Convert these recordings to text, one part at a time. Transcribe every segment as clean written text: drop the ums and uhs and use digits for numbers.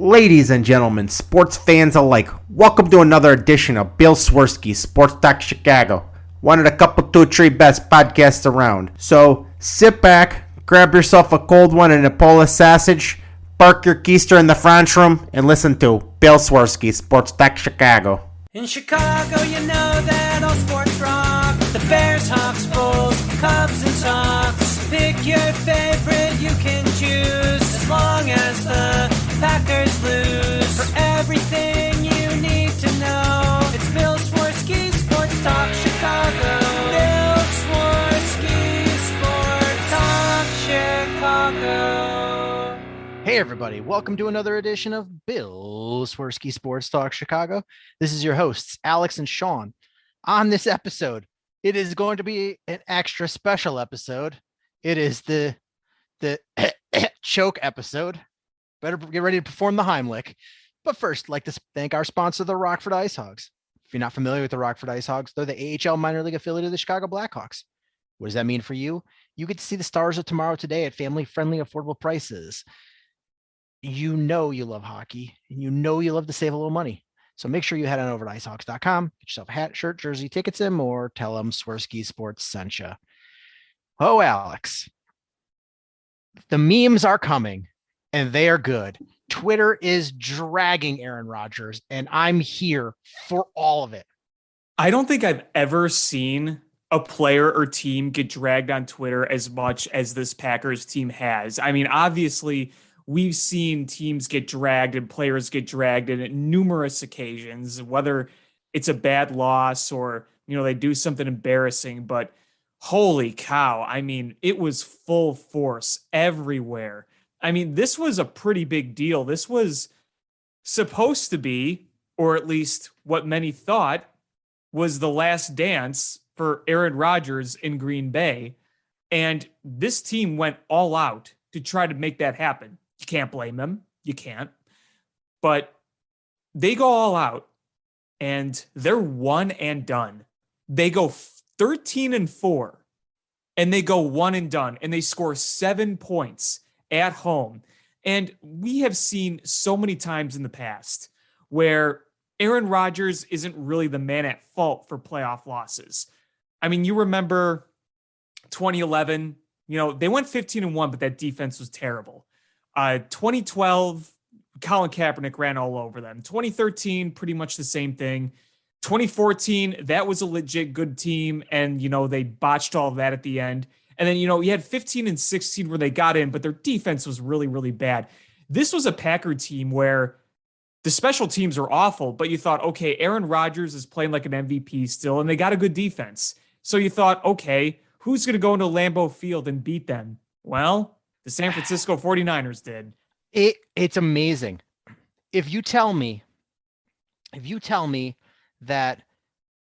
Ladies and gentlemen, sports fans alike, welcome to another edition of Bill Swerski Sports Talk Chicago, one of the couple, two, three best podcasts around. So sit back, grab yourself a cold one and a Polish sausage, park your keister in the French room, and listen to Bill Swerski Sports Talk Chicago. In Chicago, you know that all sports rock. The Bears, Hawks, Bulls, Cubs, and Sox. Pick your favorite, you can choose, as long as the Packers lose. For everything you need to know, it's Bill Swerski Sports Talk Chicago. Bill Swerski Sports Talk Chicago. Hey everybody, welcome to another edition of Bill Swerski Sports Talk Chicago. This is your hosts, Alex and Sean. On this episode, it is going to be an extra special episode. It is the choke episode. Better get ready to perform the Heimlich. But first, I'd like to thank our sponsor, the Rockford Ice Hogs. If you're not familiar with the Rockford Ice Hogs, they're the AHL minor league affiliate of the Chicago Blackhawks. What does that mean for you? You get to see the stars of tomorrow today at family-friendly, affordable prices. You know you love hockey, and you know you love to save a little money. So make sure you head on over to icehawks.com, get yourself a hat, shirt, jersey, tickets, and more. Tell them Swerski Sports sent you. Oh, Alex, the memes are coming, and they are good. Twitter is dragging Aaron Rodgers, and I'm here for all of it. I don't think I've ever seen a player or team get dragged on Twitter as much as this Packers team has. I mean, obviously, we've seen teams get dragged and players get dragged in numerous occasions, whether it's a bad loss or, they do something embarrassing, but holy cow. I mean, it was full force everywhere. I mean, this was a pretty big deal. This was supposed to be, or at least what many thought, was the last dance for Aaron Rodgers in Green Bay. And this team went all out to try to make that happen. You can't blame them. You can't. But they go all out, and they're one and done. They go 13-4, and they go one and done, and they score 7 points at home. And we have seen so many times in the past where Aaron Rodgers isn't really the man at fault for playoff losses. I mean, you remember 2011, they went 15-1, but that defense was terrible. 2012, Colin Kaepernick ran all over them. 2013, pretty much the same thing. 2014, that was a legit good team, and, they botched all of that at the end. And then, you had 15 and 16 where they got in, but their defense was really, really bad. This was a Packer team where the special teams are awful, but you thought, okay, Aaron Rodgers is playing like an MVP still, and they got a good defense. So you thought, okay, who's going to go into Lambeau Field and beat them? Well, the San Francisco 49ers did. It's amazing. If you tell me that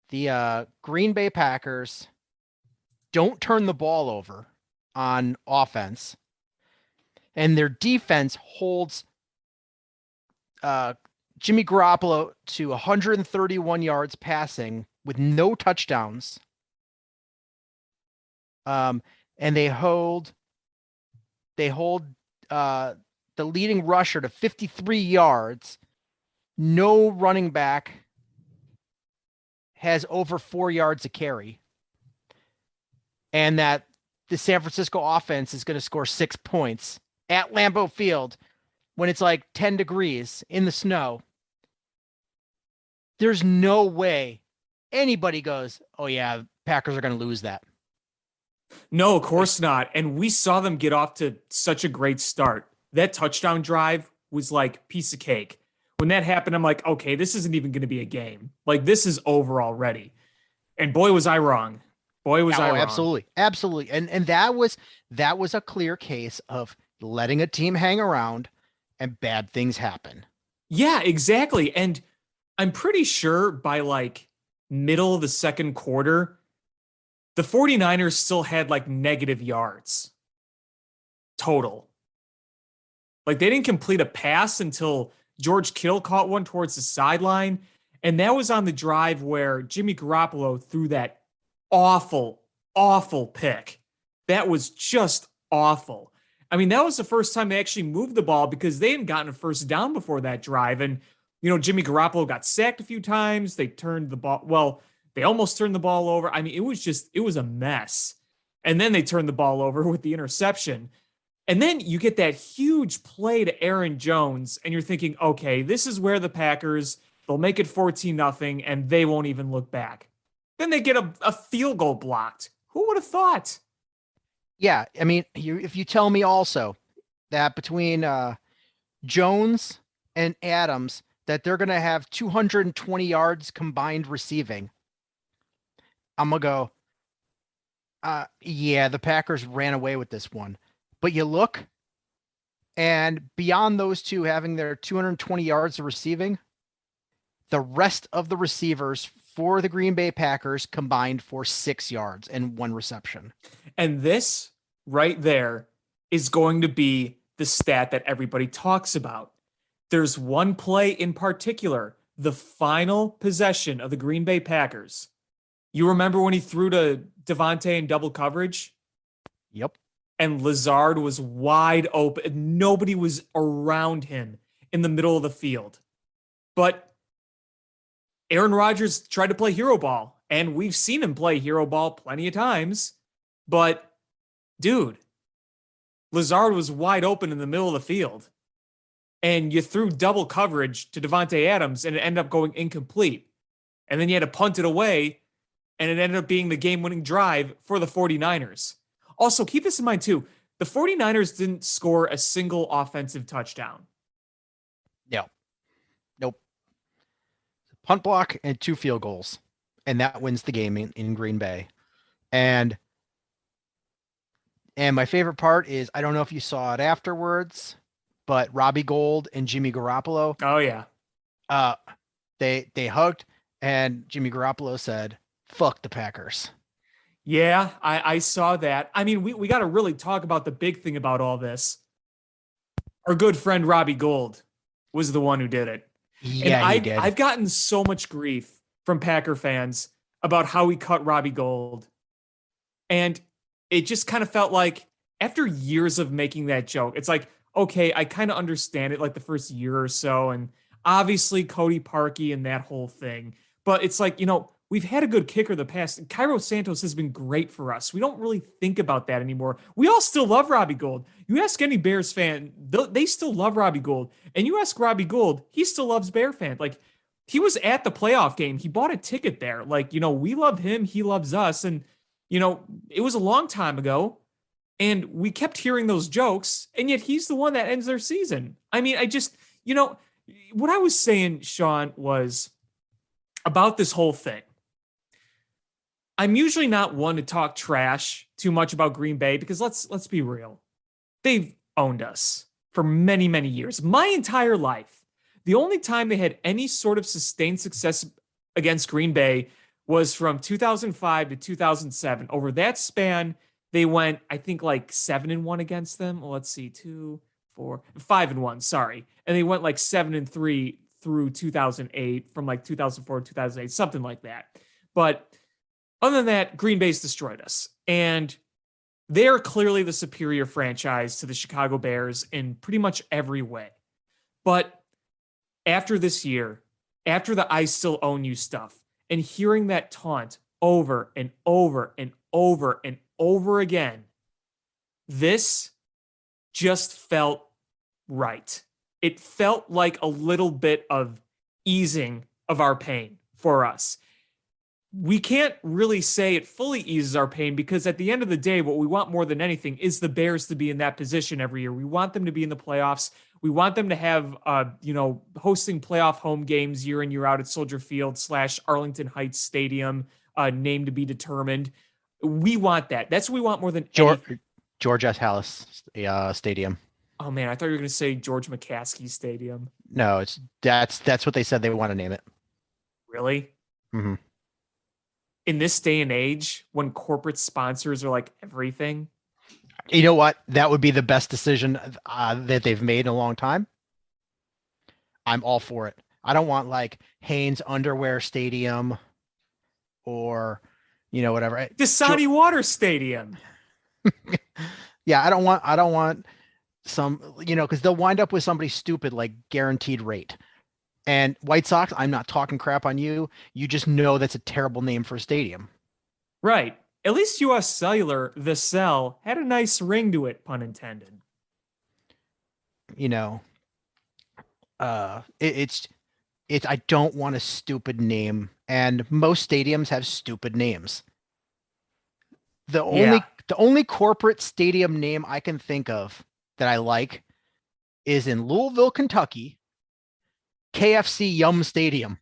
the Green Bay Packers don't turn the ball over on offense and their defense holds Jimmy Garoppolo to 131 yards passing with no touchdowns, and they hold the leading rusher to 53 yards. No running back has over 4 yards a carry, and that the San Francisco offense is going to score 6 points at Lambeau Field when it's like 10 degrees in the snow. There's no way anybody goes, oh yeah, Packers are going to lose that. No, of course not. And we saw them get off to such a great start. That touchdown drive was like piece of cake. When that happened, I'm like, okay, this isn't even going to be a game. Like, this is over already. And boy, was I wrong. Boy, was I wrong. Absolutely. Absolutely. And that was a clear case of letting a team hang around and bad things happen. Yeah, exactly. And I'm pretty sure by like middle of the second quarter, the 49ers still had like negative yards total. Like, they didn't complete a pass until George Kittle caught one towards the sideline. And that was on the drive where Jimmy Garoppolo threw that awful, awful pick. That was just awful. I mean, that was the first time they actually moved the ball because they hadn't gotten a first down before that drive. And, Jimmy Garoppolo got sacked a few times. They turned the ball. Well, they almost turned the ball over. I mean, it was a mess. And then they turned the ball over with the interception. And then you get that huge play to Aaron Jones, and you're thinking, okay, this is where the Packers, they'll make it 14-0, and they won't even look back. Then they get a field goal blocked. Who would have thought? Yeah, I mean, if you tell me also that between Jones and Adams that they're going to have 220 yards combined receiving, I'm going to go, yeah, the Packers ran away with this one. But you look, and beyond those two having their 220 yards of receiving, the rest of the receivers for the Green Bay Packers combined for 6 yards and 1 reception. And this right there is going to be the stat that everybody talks about. There's one play in particular, the final possession of the Green Bay Packers. You remember when he threw to Devontae in double coverage? Yep. And Lazard was wide open. Nobody was around him in the middle of the field. But Aaron Rodgers tried to play hero ball, and we've seen him play hero ball plenty of times. But, dude, Lazard was wide open in the middle of the field. And you threw double coverage to Devontae Adams, and it ended up going incomplete. And then you had to punt it away, and it ended up being the game-winning drive for the 49ers. Also, keep this in mind, too. The 49ers didn't score a single offensive touchdown. No. Nope. Punt block and 2 field goals. And that wins the game in Green Bay. And my favorite part is, I don't know if you saw it afterwards, but Robbie Gould and Jimmy Garoppolo. Oh, yeah. They hugged, and Jimmy Garoppolo said, "Fuck the Packers." Yeah, I saw that. I mean, we got to really talk about the big thing about all this. Our good friend Robbie Gould was the one who did it. Yeah, and he did. I've gotten so much grief from Packer fans about how he cut Robbie Gould. And it just kind of felt like after years of making that joke, it's like, okay, I kind of understand it like the first year or so. And obviously Cody Parkey and that whole thing. But it's like, we've had a good kicker the past. Cairo Santos has been great for us. We don't really think about that anymore. We all still love Robbie Gould. You ask any Bears fan, they still love Robbie Gould. And you ask Robbie Gould, he still loves Bear fans. Like, he was at the playoff game. He bought a ticket there. Like, we love him. He loves us. And, it was a long time ago. And we kept hearing those jokes. And yet he's the one that ends their season. I mean, I just, what I was saying, Sean, was about this whole thing. I'm usually not one to talk trash too much about Green Bay because let's be real. They've owned us for many, many years. My entire life. The only time they had any sort of sustained success against Green Bay was from 2005 to 2007. Over that span, they went, I think, like 7-1 against them. Well, let's see, 2, 4, 5-1, sorry. And they went like 7-3 through 2008, from like 2004 to 2008, something like that. But other than that, Green Bay's destroyed us. And they're clearly the superior franchise to the Chicago Bears in pretty much every way. But after this year, after the "I still own you" stuff, and hearing that taunt over and over and over and over again, this just felt right. It felt like a little bit of easing of our pain for us. We can't really say it fully eases our pain because at the end of the day, what we want more than anything is the Bears to be in that position every year. We want them to be in the playoffs. We want them to have, hosting playoff home games year in, year out at Soldier Field / Arlington Heights Stadium, name to be determined. We want that. That's what we want more than anything. George S. Hallis Stadium. Oh man, I thought you were going to say George McCaskey Stadium. No, that's what they said they want to name it. Really? Mm-hmm. In this day and age, when corporate sponsors are like everything. You know what? That would be the best decision that they've made in a long time. I'm all for it. I don't want like Hanes Underwear Stadium or, whatever. Dasani Water Stadium. Yeah, I don't want because they'll wind up with somebody stupid like guaranteed rate. And White Sox, I'm not talking crap on you. You just know that's a terrible name for a stadium. Right. At least US Cellular, the cell, had a nice ring to it, pun intended. You know, it's I don't want a stupid name, and most stadiums have stupid names. The only corporate stadium name I can think of that I like is in Louisville, Kentucky, KFC Yum Stadium.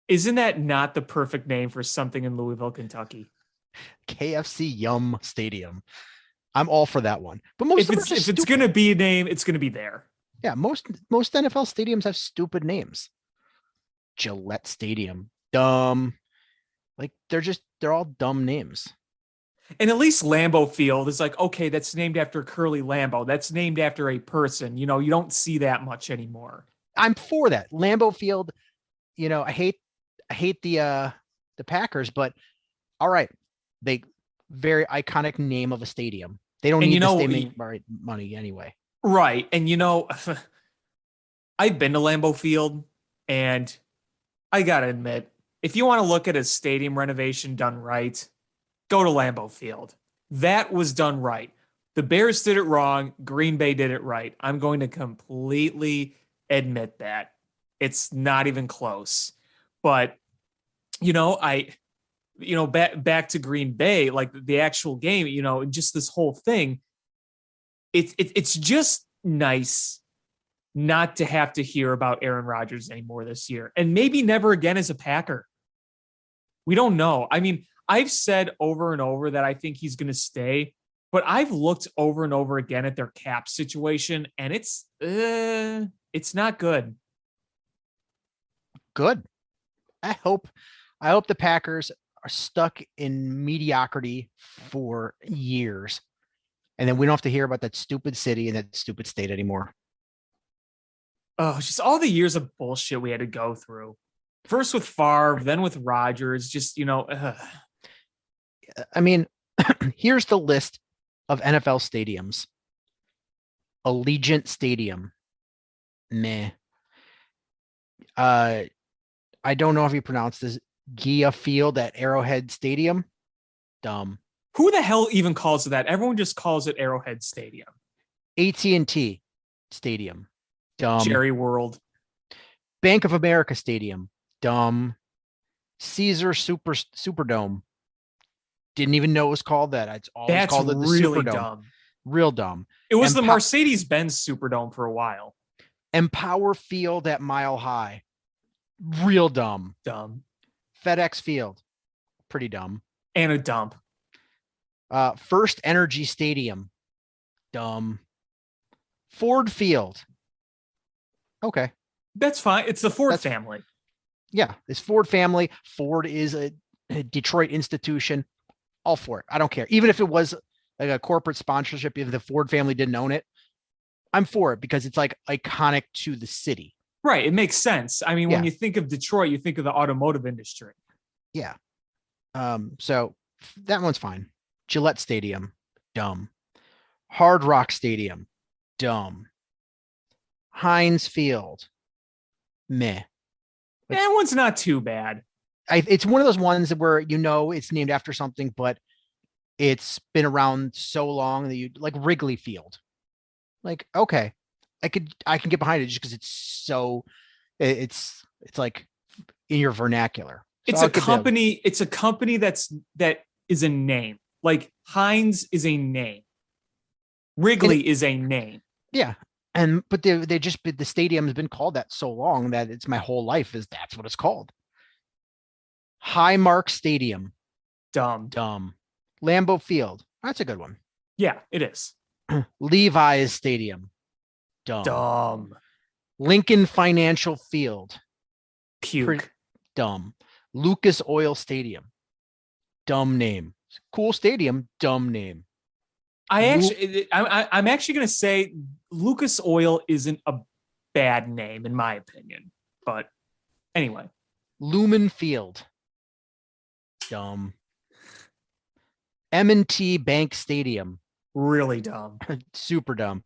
Isn't that not the perfect name for something in Louisville, Kentucky? KFC Yum Stadium. I'm all for that one. But most if it's going to be a name, it's going to be there. Yeah, most NFL stadiums have stupid names. Gillette Stadium, dumb. Like they're all dumb names. And at least Lambeau Field is like, okay, that's named after Curly Lambeau. That's named after a person. You don't see that much anymore. I'm for that. Lambeau Field, I hate the Packers, but all right. They very iconic name of a stadium. They don't need to make money anyway. Right. And I've been to Lambeau Field, and I got to admit, if you want to look at a stadium renovation done right, go to Lambeau Field. That was done right. The Bears did it wrong. Green Bay did it right. I'm going to completely admit that. It's not even close. But, back to Green Bay, like the actual game, just this whole thing, it's just nice not to have to hear about Aaron Rodgers anymore this year, and maybe never again as a Packer. We don't know. I mean, I've said over and over that I think he's going to stay, but I've looked over and over again at their cap situation, and it's not good. Good. I hope the Packers are stuck in mediocrity for years, and then we don't have to hear about that stupid city and that stupid state anymore. Oh, just all the years of bullshit we had to go through. First with Favre, then with Rodgers. Just, I mean, here's the list of NFL stadiums. Allegiant Stadium. Meh. I don't know if you pronounce this. Gia Field at Arrowhead Stadium. Dumb. Who the hell even calls it that? Everyone just calls it Arrowhead Stadium. AT&T Stadium. Dumb. Jerry World. Bank of America Stadium. Dumb. Caesar Superdome. Didn't even know it was called that. It's always called it the really Superdome. Dumb. Real dumb. It was the Mercedes-Benz Superdome for a while. Empower Field at Mile High. Real dumb. Dumb. FedEx Field. Pretty dumb. And a dump. First Energy Stadium. Dumb. Ford Field. Okay. That's fine. It's the Ford family. Yeah, it's Ford family. Ford is a Detroit institution. All for it. I don't care. Even if it was like a corporate sponsorship, if the Ford family didn't own it, I'm for it because it's like iconic to the city. Right. It makes sense. I mean, when you think of Detroit, you think of the automotive industry. Yeah. So that one's fine. Gillette Stadium. Dumb. Hard Rock Stadium. Dumb. Heinz Field. Meh. That one's not too bad. It's one of those ones where it's named after something, but it's been around so long that like Wrigley Field. Like, okay, I can get behind it just because it's like in your vernacular. So It's a company that is a name. Like Heinz is a name. Wrigley is a name. Yeah. But the stadium has been called that so long that it's my whole life that's what it's called. Highmark Stadium. Dumb. Lambeau Field. That's a good one. Yeah, it is. Levi's Stadium. Dumb. Lincoln Financial Field. Puke. Dumb. Lucas Oil Stadium. Dumb name. Cool stadium. Dumb name. I'm actually going to say Lucas Oil isn't a bad name in my opinion, but anyway. Lumen Field. Dumb. M&T Bank Stadium. Really dumb. Super dumb.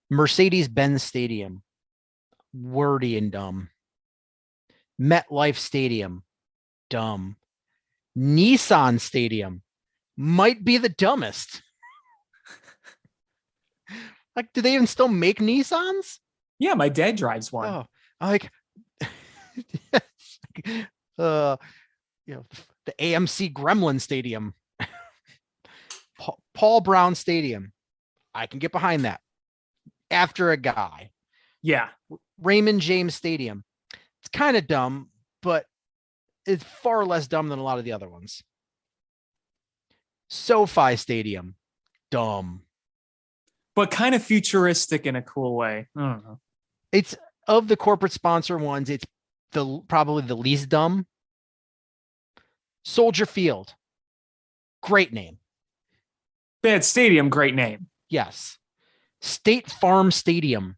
Mercedes-Benz Stadium, wordy and dumb. MetLife Stadium, dumb. Nissan Stadium might be the dumbest. Like, do they even still make Nissans? Yeah, my dad drives one. Oh, like, the AMC Gremlin Stadium, Paul Brown Stadium. I can get behind that. After a guy. Yeah. Raymond James Stadium. It's kind of dumb, but it's far less dumb than a lot of the other ones. SoFi Stadium, dumb. But kind of futuristic in a cool way. I don't know. It's of the corporate sponsor ones, it's probably the least dumb. Soldier Field, great name. Bad stadium, great name. Yes. State Farm Stadium.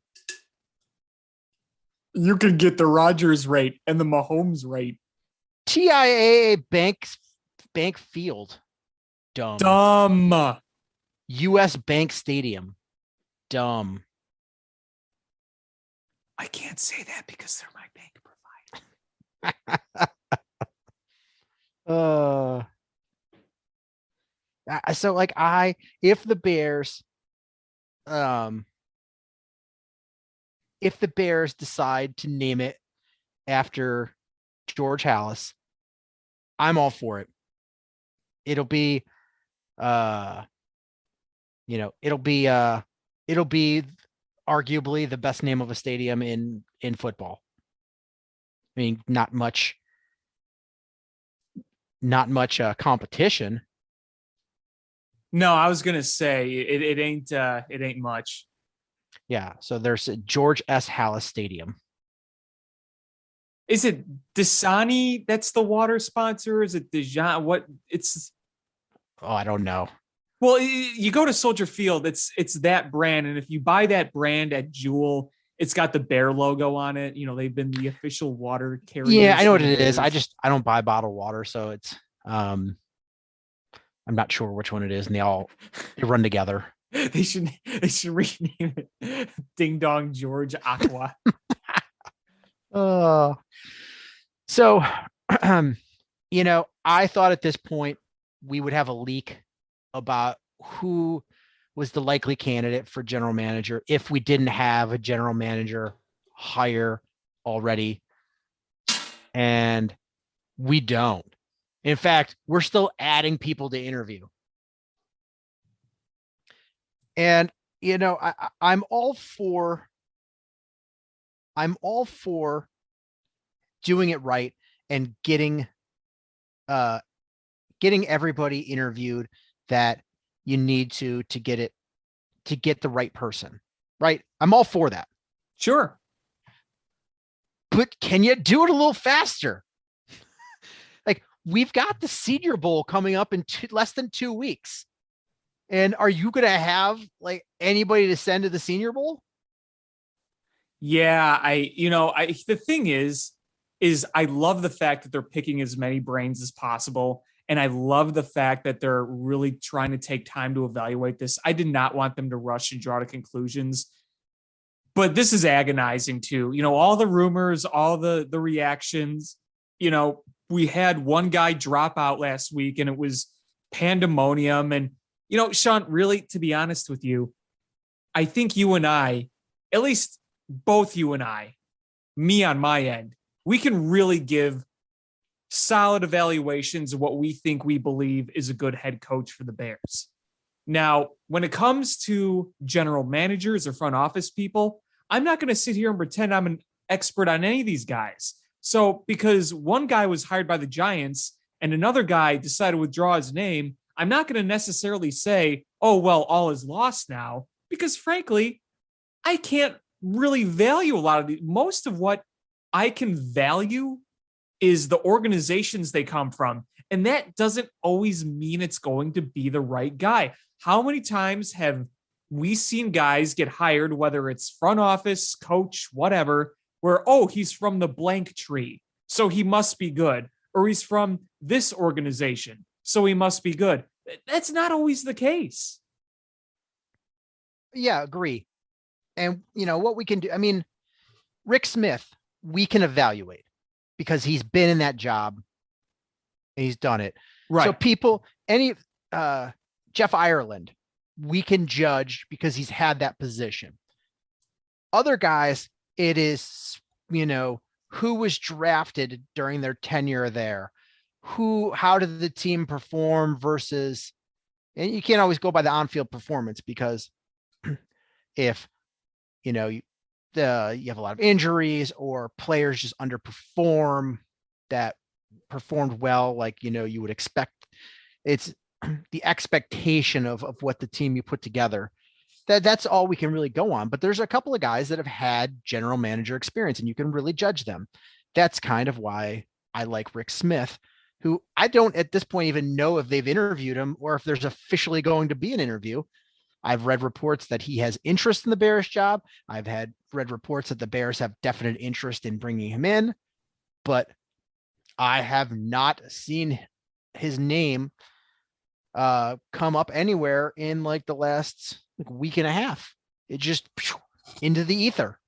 You could get the Rodgers rate and the Mahomes rate. TIAA Bank Field, dumb. Dumb. US Bank Stadium, dumb. I can't say that because they're my bank provider. So like if the Bears decide to name it after George Halas, I'm all for it. It'll be it'll be arguably the best name of a stadium in football. I mean, not much competition. No, I was gonna say it ain't much. Yeah, so there's a George S. Halas Stadium. Is it Dasani that's the water sponsor? Is it Dijon? What it's? Oh, I don't know. Well, you go to Soldier Field, it's that brand, and if you buy that brand at Jewel, it's got the bear logo on it. You know, they've been the official water carrier. Yeah, I know what it is. I don't buy bottled water, so it's I'm not sure which one it is, and they run together. They should rename it Ding Dong George Aqua. So I thought at this point we would have a leak about who was the likely candidate for general manager if we didn't have a general manager hire already. And we don't. In fact, we're still adding people to interview. And, I'm all for doing it right and getting everybody interviewed that you need to get the right person, right? I'm all for that. Sure. But can you do it a little faster? Like, we've got the Senior Bowl coming up in less than 2 weeks. And are you going to have like anybody to send to the Senior Bowl? Yeah, the thing is I love the fact that they're picking as many brains as possible. And I love the fact that they're really trying to take time to evaluate this. I did not want them to rush and draw to conclusions, but this is agonizing too. All the rumors, all the reactions, we had one guy drop out last week and it was pandemonium. And, Sean, really, to be honest with you, I think you and I, at least both you and I, me on my end, we can really give solid evaluations of what we think we believe is a good head coach for the Bears. Now, when it comes to general managers or front office people, I'm not going to sit here and pretend I'm an expert on any of these guys. So because one guy was hired by the Giants and another guy decided to withdraw his name, I'm not going to necessarily say, oh, well, all is lost now, because frankly, I can't really value a lot of most of what I can value is the organizations they come from. And that doesn't always mean it's going to be the right guy. How many times have we seen guys get hired, whether it's front office, coach, whatever, where, oh, he's from the blank tree, so he must be good, or he's from this organization, so he must be good. That's not always the case. Yeah, agree. And what we can do, I mean, Rick Smith, we can evaluate because he's been in that job and he's done it. Right. So people, Jeff Ireland, we can judge because he's had that position. Other guys, it is, who was drafted during their tenure there? How did the team perform versus, and you can't always go by the on-field performance because if, you have a lot of injuries or players just underperform that performed well, like, you would expect. It's the expectation of what the team you put together. That's all we can really go on. But there's a couple of guys that have had general manager experience and you can really judge them. That's kind of why I like Rick Smith, who I don't at this point even know if they've interviewed him or if there's officially going to be an interview. I've read reports that he has interest in the Bears job. I've read reports that the Bears have definite interest in bringing him in, but I have not seen his name come up anywhere in like the last week and a half. It just into the ether.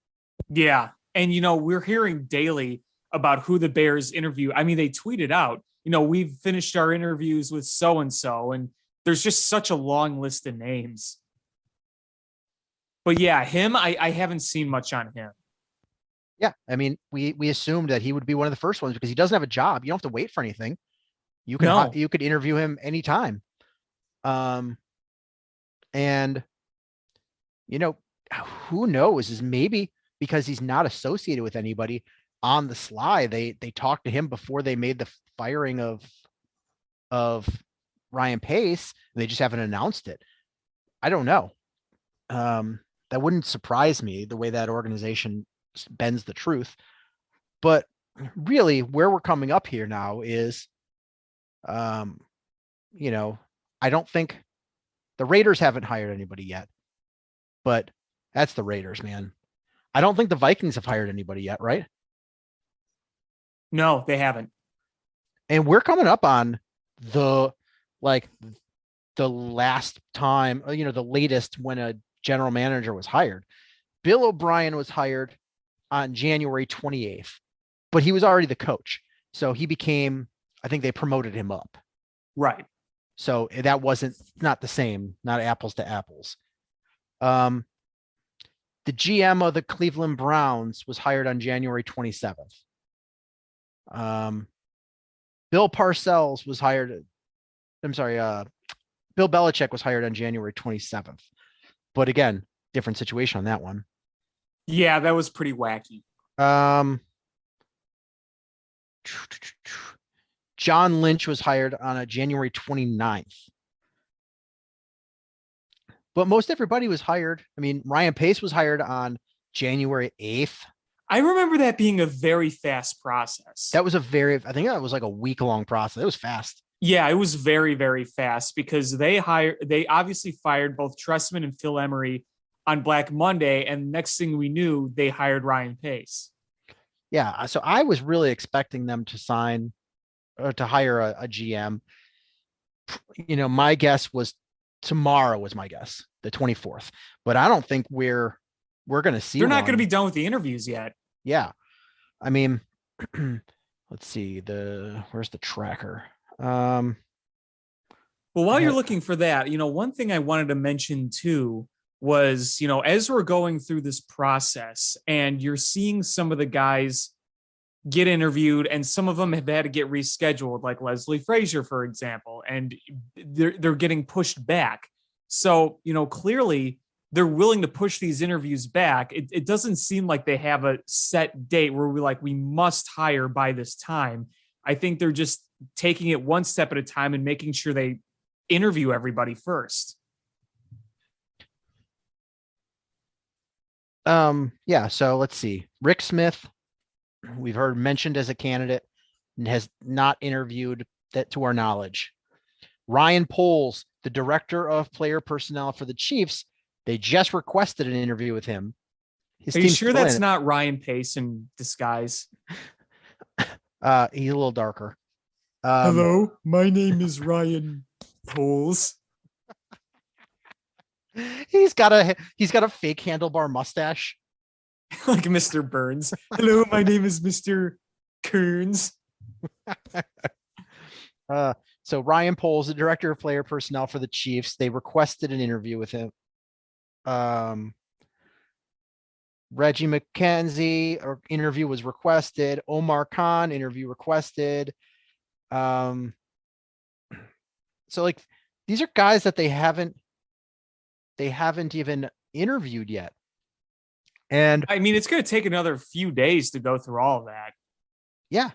Yeah. And, we're hearing daily about who the Bears interview. I mean, they tweeted out, we've finished our interviews with so-and-so, and there's just such a long list of names. But yeah, him, I haven't seen much on him. Yeah. I mean, we assumed that he would be one of the first ones because he doesn't have a job. You don't have to wait for anything. You could interview him anytime. And who knows, is maybe because he's not associated with anybody on the sly. They talked to him before they made the firing of Ryan Pace. And they just haven't announced it. I don't know. That wouldn't surprise me the way that organization bends the truth. But really where we're coming up here now is, I don't think the Raiders haven't hired anybody yet, but that's the Raiders, man. I don't think the Vikings have hired anybody yet, right? No, they haven't. And we're coming up on the last time, the latest when a general manager was hired. Bill O'Brien was hired on January 28th, but he was already the coach. So he became, I think they promoted him up. Right. So that wasn't not the same, not apples to apples. The GM of the Cleveland Browns was hired on January 27th. Bill Parcells was hired. Bill Belichick was hired on January 27th. But again, different situation on that one. Yeah, that was pretty wacky. John Lynch was hired on a January 29th. But most everybody was hired. I mean, Ryan Pace was hired on January 8th. I remember that being a very fast process. I think that was like a week-long process. It was fast. Yeah, it was very, very fast because they obviously fired both Trestman and Phil Emery on Black Monday. And next thing we knew, they hired Ryan Pace. Yeah. So I was really expecting them to sign or to hire a GM. My guess was tomorrow was my guess, the 24th, but I don't think we're going to see. They're not going to be done with the interviews yet. Yeah. I mean, let's see where's the tracker? Well, while you're looking for that, one thing I wanted to mention too was, as we're going through this process and you're seeing some of the guys get interviewed and some of them have had to get rescheduled, like Leslie Frazier, for example, and they're getting pushed back. So, clearly they're willing to push these interviews back. It doesn't seem like they have a set date where we must hire by this time. I think they're just taking it one step at a time and making sure they interview everybody first. Yeah. So let's see. Rick Smith, we've heard mentioned as a candidate and has not interviewed that to our knowledge. Ryan Poles, the director of player personnel for the Chiefs, they just requested an interview with him. Are you sure that's not Ryan Pace in disguise? He's a little darker. Hello, my name is Ryan Poles. He's got a fake handlebar mustache. Like Mr. Burns. Hello, my name is Mr. Kearns. So Ryan Poles, the director of player personnel for the Chiefs, they requested an interview with him. Reggie McKenzie interview was requested. Omar Khan interview requested. So like these are guys that they haven't even interviewed yet. And I mean, it's going to take another few days to go through all of that. yeah,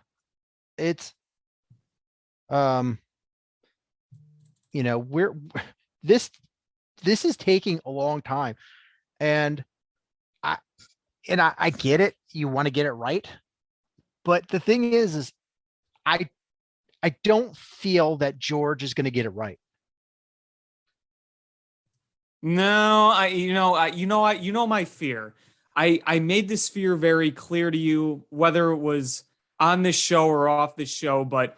it's we're this is taking a long time, and I get it. You want to get it right, but the thing is I don't feel that George is going to get it right. No, my fear. I made this fear very clear to you, whether it was on this show or off this show, but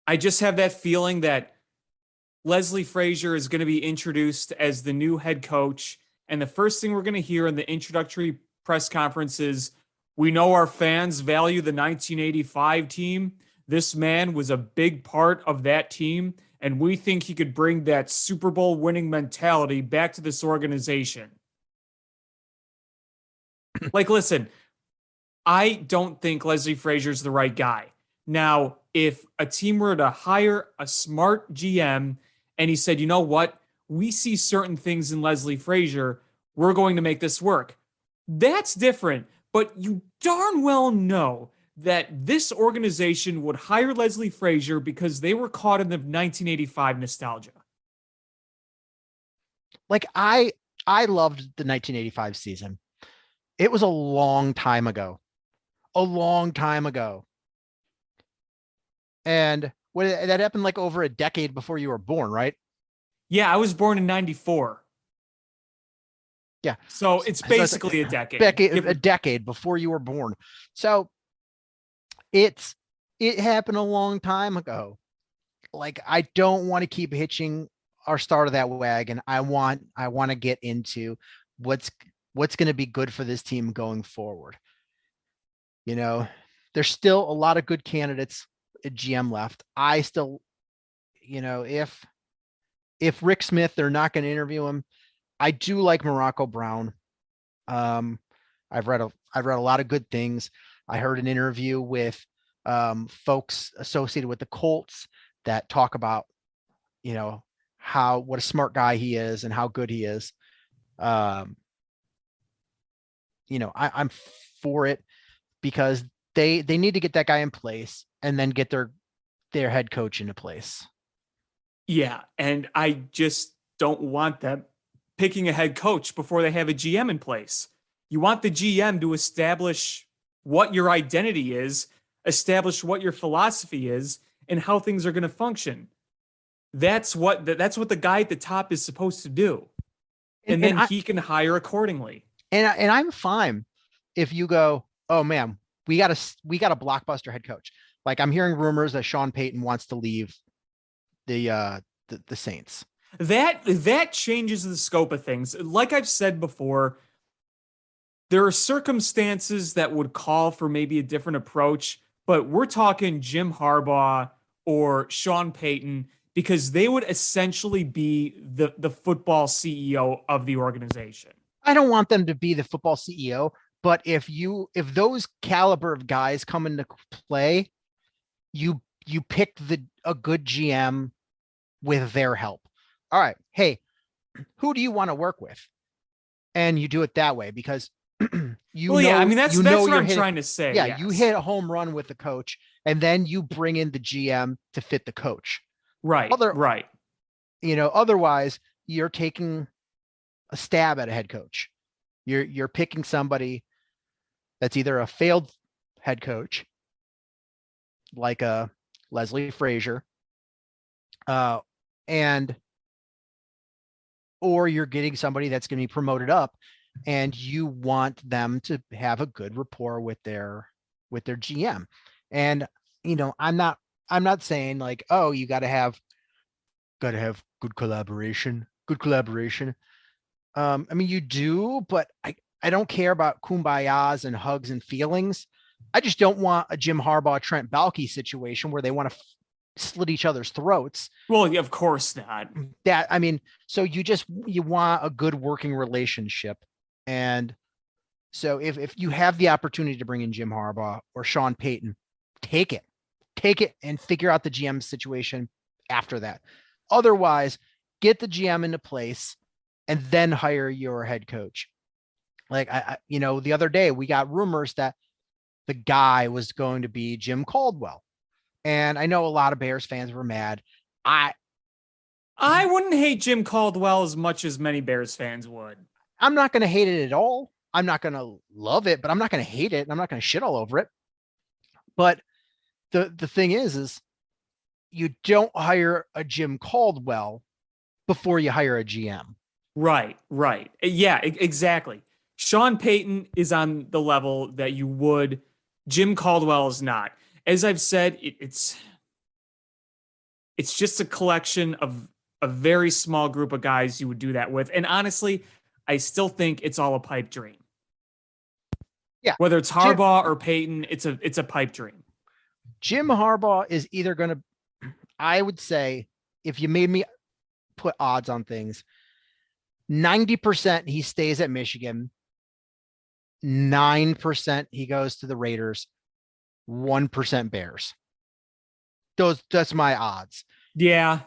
I just have that feeling that Leslie Frazier is going to be introduced as the new head coach. And the first thing we're going to hear in the introductory press conference is, we know our fans value the 1985 team. This man was a big part of that team, and we think he could bring that Super Bowl winning mentality back to this organization. Like, listen, I don't think Leslie Frazier's the right guy. Now, if a team were to hire a smart GM and he said, you know what, we see certain things in Leslie Frazier, we're going to make this work. That's different, but you darn well know that this organization would hire Leslie Frazier because they were caught in the 1985 nostalgia. Like I loved the 1985 season. It was a long time ago. And that happened like over a decade before you were born, right? Yeah, I was born in 94. Yeah. So it's basically a decade. A decade before you were born. So it happened a long time ago. Like, I don't want to keep hitching our start of that wagon. I want to get into what's going to be good for this team going forward. There's still a lot of good candidates at GM left. I still, if Rick Smith, they're not going to interview him. I do like Morocco Brown. I've read a lot of good things. I heard an interview with folks associated with the Colts that talk about, what a smart guy he is and how good he is. I'm for it because they need to get that guy in place and then get their head coach into place. Yeah, and I just don't want them picking a head coach before they have a GM in place. You want the GM to establish what your identity is, establish what your philosophy is, and how things are going to function. That's what the guy at the top is supposed to do. And then he can hire accordingly. And I'm fine if you go, oh man, we got a blockbuster head coach. Like, I'm hearing rumors that Sean Payton wants to leave the Saints. That changes the scope of things. Like I've said before, there are circumstances that would call for maybe a different approach, but we're talking Jim Harbaugh or Sean Payton, because they would essentially be the football CEO of the organization. I don't want them to be the football CEO, but if those caliber of guys come into play, you pick a good GM with their help. All right, hey, who do you want to work with? And you do it that way because that's what I'm trying to say. Yeah, yes. You hit a home run with the coach, and then you bring in the GM to fit the coach. Right. Right. Otherwise you're taking a stab at a head coach. You're picking somebody that's either a failed head coach, like a Leslie Frazier, or you're getting somebody that's going to be promoted up, and you want them to have a good rapport with their GM. And I'm not saying like, oh, you got to have good collaboration. I mean, you do, but I don't care about kumbayas and hugs and feelings. I just don't want a Jim Harbaugh, Trent Baalke situation where they want to slit each other's throats. Well, yeah, of course not. I mean, so you want a good working relationship. And so if you have the opportunity to bring in Jim Harbaugh or Sean Payton, take it and figure out the GM situation after that. Otherwise, get the GM into place and then hire your head coach. Like the other day we got rumors that the guy was going to be Jim Caldwell. And I know a lot of Bears fans were mad. I wouldn't hate Jim Caldwell as much as many Bears fans would. I'm not going to hate it at all. I'm not going to love it, but I'm not going to hate it. And I'm not going to shit all over it. But the thing is you don't hire a Jim Caldwell before you hire a GM. Right. Yeah, exactly. Sean Payton is on the level that you would. Jim Caldwell is not. As I've said, it's just a collection of a very small group of guys you would do that with. And honestly, I still think it's all a pipe dream. Yeah. Whether it's Harbaugh or Payton, it's a pipe dream. Jim Harbaugh is either going to, I would say, if you made me put odds on things, 90% he stays at Michigan, 9% he goes to the Raiders, 1% Bears. That's my odds. Yeah.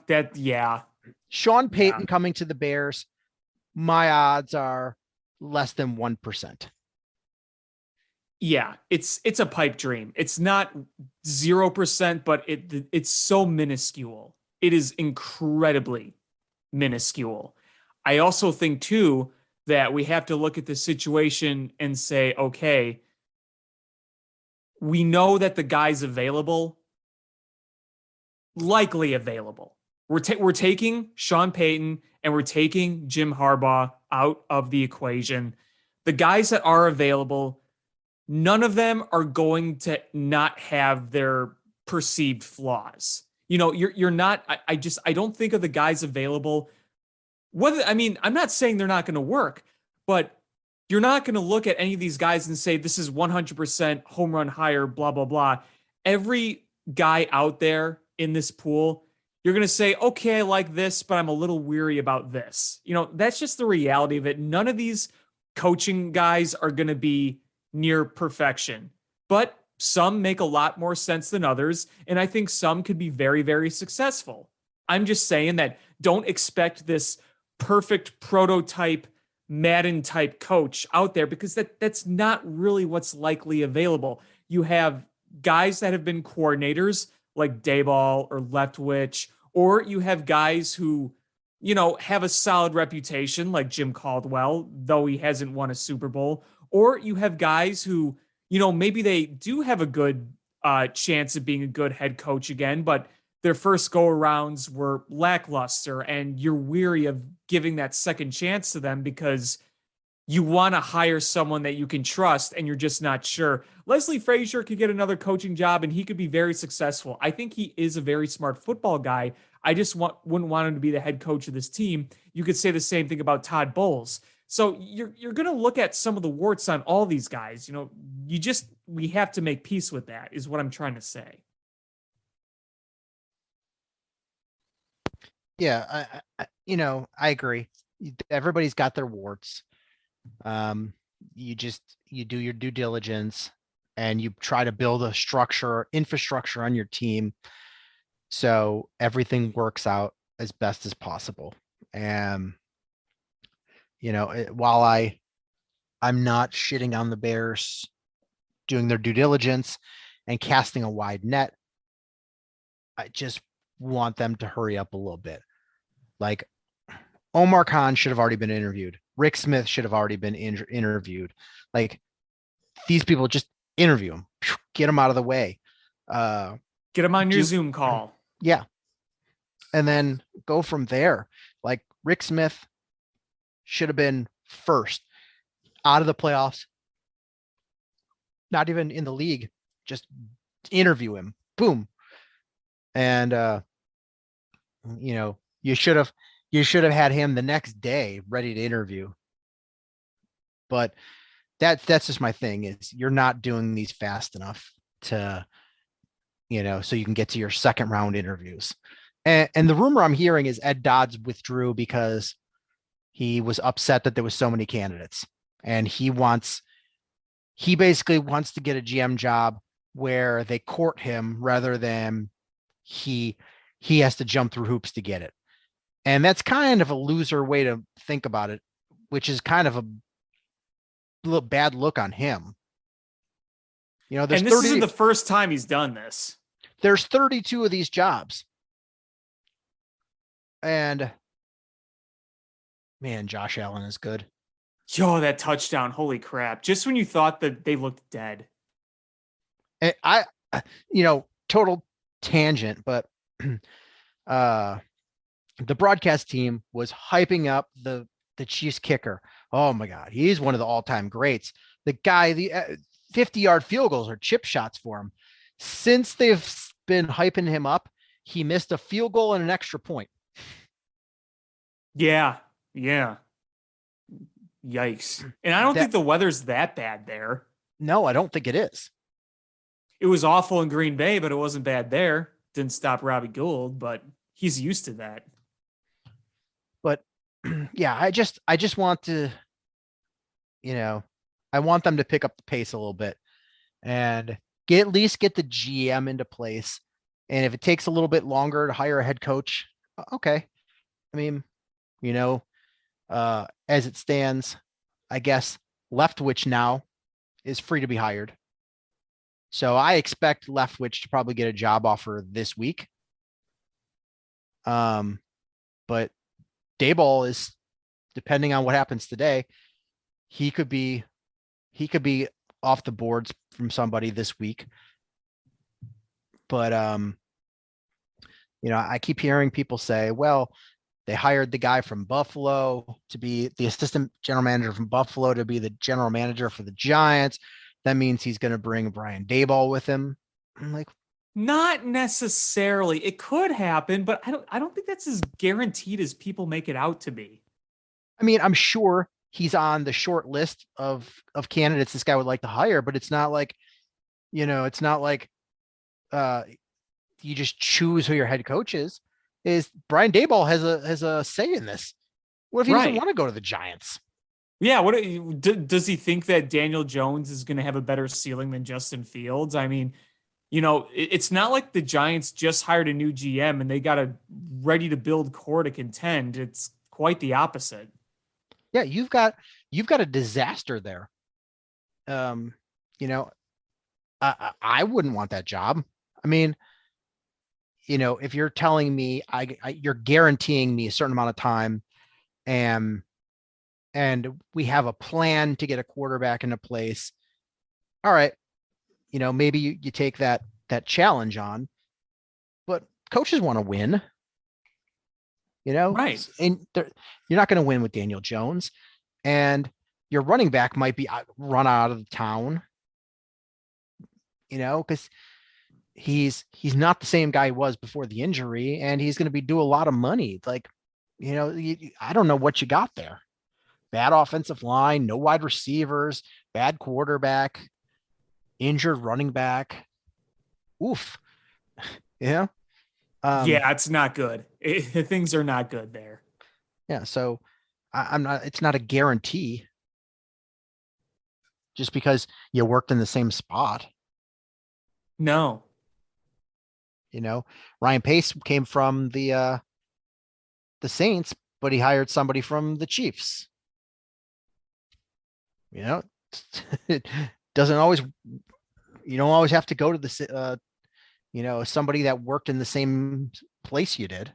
Sean Payton coming to the Bears, my odds are less than 1%. Yeah, it's a pipe dream. It's not 0%, but it's so minuscule. It is incredibly minuscule. I also think too that we have to look at the situation and say, okay, we know that the guy's available, likely available. We're taking Sean Payton and we're taking Jim Harbaugh out of the equation. The guys that are available, none of them are going to not have their perceived flaws. You're not, I don't think of the guys available. I'm not saying they're not going to work, but you're not going to look at any of these guys and say, this is 100% home run hire, blah, blah, blah. Every guy out there in this pool, you're going to say, okay, I like this, but I'm a little weary about this. That's just the reality of it. None of these coaching guys are going to be near perfection, but some make a lot more sense than others. And I think some could be very, very successful. I'm just saying that don't expect this perfect prototype Madden type coach out there, because that's not really what's likely available. You have guys that have been coordinators like Dayball or Leftwich, or you have guys who, have a solid reputation like Jim Caldwell, though he hasn't won a Super Bowl. Or you have guys who, maybe they do have a good chance of being a good head coach again, but their first go-arounds were lackluster, and you're weary of giving that second chance to them because you want to hire someone that you can trust, and you're just not sure. Leslie Frazier could get another coaching job, and he could be very successful. I think he is a very smart football guy. I just wouldn't want him to be the head coach of this team. You could say the same thing about Todd Bowles. So you're going to look at some of the warts on all these guys. We have to make peace with that, is what I'm trying to say. Yeah, I agree. Everybody's got their warts. You do your due diligence and you try to build a infrastructure on your team so everything works out as best as possible. And while I'm not shitting on the Bears doing their due diligence and casting a wide net, I just want them to hurry up a little bit. Like Omar Khan should have already been interviewed. Rick Smith should have already been interviewed. Like, these people, just interview them, get them out of the way. Get them on your Zoom call. Yeah. And then go from there. Like, Rick Smith should have been first out of the playoffs, not even in the league, just interview him. Boom. And, you should have, You should have had him the next day ready to interview. But that's just my thing is you're not doing these fast enough to, so you can get to your second round interviews. And the rumor I'm hearing is Ed Dodds withdrew because he was upset that there was so many candidates, and he basically wants to get a GM job where they court him rather than he has to jump through hoops to get it. And that's kind of a loser way to think about it, which is kind of a little bad look on him. And this isn't the first time he's done this. There's 32 of these jobs. And man, Josh Allen is good. Yo, that touchdown. Holy crap. Just when you thought that they looked dead. And total tangent, but the broadcast team was hyping up the Chiefs kicker. Oh my God. He's one of the all-time greats. The guy, the 50-yard field goals are chip shots for him. Since they've been hyping him up, he missed a field goal and an extra point. Yeah. Yikes. And I don't think the weather's that bad there. No, I don't think it is. It was awful in Green Bay, but it wasn't bad there. Didn't stop Robbie Gould, but he's used to that. But yeah, I just want to, I want them to pick up the pace a little bit and at least get the GM into place. And if it takes a little bit longer to hire a head coach, okay. I mean, as it stands, I guess Leftwich now is free to be hired. So I expect Leftwich to probably get a job offer this week. But Daboll is, depending on what happens today, he could be off the boards from somebody this week. But I keep hearing people say, well, they hired the guy from Buffalo to be the assistant general manager from Buffalo to be the general manager for the Giants. That means he's going to bring Brian Daboll with him. I'm like, not necessarily. It could happen, but I don't think that's as guaranteed as people make it out to be. I mean, I'm sure he's on the short list of candidates this guy would like to hire, but it's not like, it's not like you just choose who your head coach is. Is Brian Daboll has a say in this. What if he doesn't want to go to the Giants? Yeah. What does he think that Daniel Jones is going to have a better ceiling than Justin Fields? I mean, it's not like the Giants just hired a new GM and they got a ready to build core to contend. It's quite the opposite. Yeah, you've got a disaster there. I wouldn't want that job. I mean, if you're telling me you're guaranteeing me a certain amount of time and we have a plan to get a quarterback into place. All right. Maybe you take that challenge on, but coaches want to win, right. And you're not going to win with Daniel Jones, and your running back might be run out of town, because he's not the same guy he was before the injury, and he's going to be due a lot of money. Like, I don't know what you got there. Bad offensive line, no wide receivers, bad quarterback, injured running back. Oof. Yeah. Yeah, it's not good. Things are not good there. Yeah. So it's not a guarantee just because you worked in the same spot. No. Ryan Pace came from the Saints, but he hired somebody from the Chiefs. It doesn't always, you don't always have to go to the, somebody that worked in the same place you did.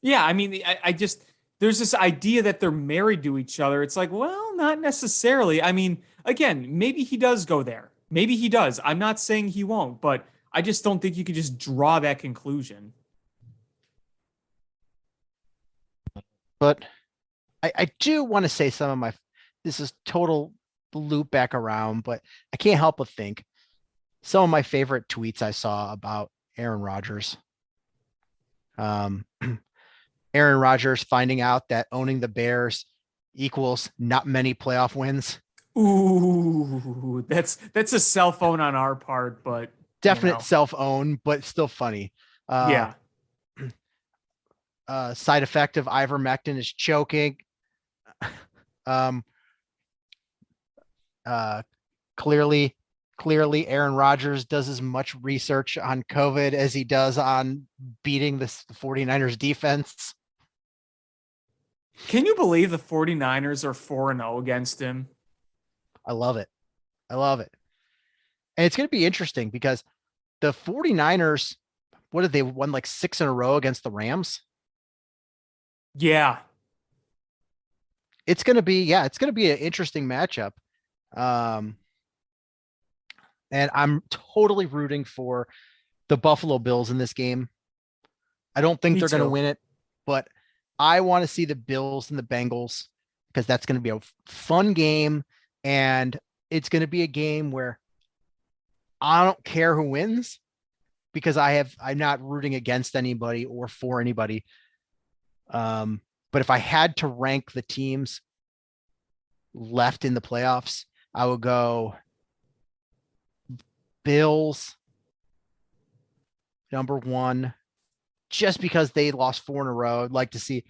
Yeah. I mean, I just, there's this idea that they're married to each other. It's like, well, not necessarily. I mean, again, maybe he does go there. Maybe he does. I'm not saying he won't, but I just don't think you could just draw that conclusion. But I do want to say this is total loop back around, but I can't help but think some of my favorite tweets I saw about Aaron Rodgers. Aaron Rodgers finding out that owning the Bears equals not many playoff wins. Ooh, that's a cell phone on our part, but Definite self-own, but still funny. Yeah. Side effect of ivermectin is choking. Um, clearly Aaron Rodgers does as much research on COVID as he does on beating the 49ers defense. Can you believe the 49ers are 4-0 against him? I love it. And it's going to be interesting because the 49ers, what did they won like 6 in a row against the Rams? Yeah. It's going to be an interesting matchup. And I'm totally rooting for the Buffalo Bills in this game. I don't think they're going to win it, but I want to see the Bills and the Bengals because that's going to be a fun game. And it's going to be a game where I don't care who wins because I'm not rooting against anybody or for anybody. But if I had to rank the teams left in the playoffs, I would go Bills number 1, just because they lost 4 in a row. I'd like to see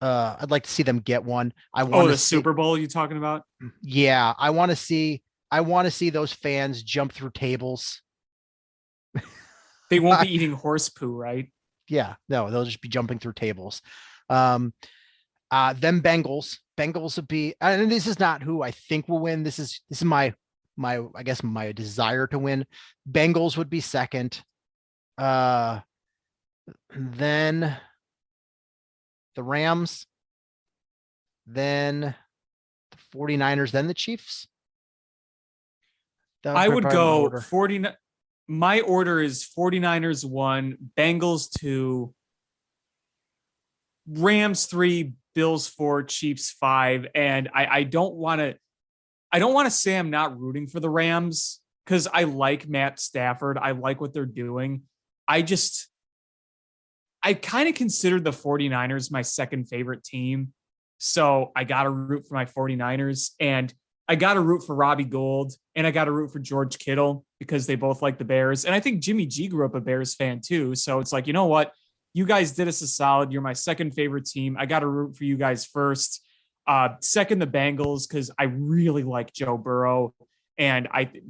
them get one. The Super Bowl you talking about? Yeah, I want to see those fans jump through tables. They won't be eating horse poo, right? Yeah, no, they'll just be jumping through tables. Them Bengals would be, and this is not who I think will win. This is my I guess my desire to win. Bengals would be second. Then the Rams, then the 49ers, then the Chiefs. I would go 49. My order is 49ers 1, Bengals 2, Rams 3, Bills 4, Chiefs 5. And I don't want to say I'm not rooting for the Rams because I like Matt Stafford. I like what they're doing. I kind of considered the 49ers my second favorite team. So I got to root for my 49ers, and I got to root for Robbie Gould, and I got to root for George Kittle because they both like the Bears. And I think Jimmy G grew up a Bears fan too. So it's like, you know what? You guys did us a solid. You're my second favorite team. I got to root for you guys first. Second, the Bengals, because I really like Joe Burrow. And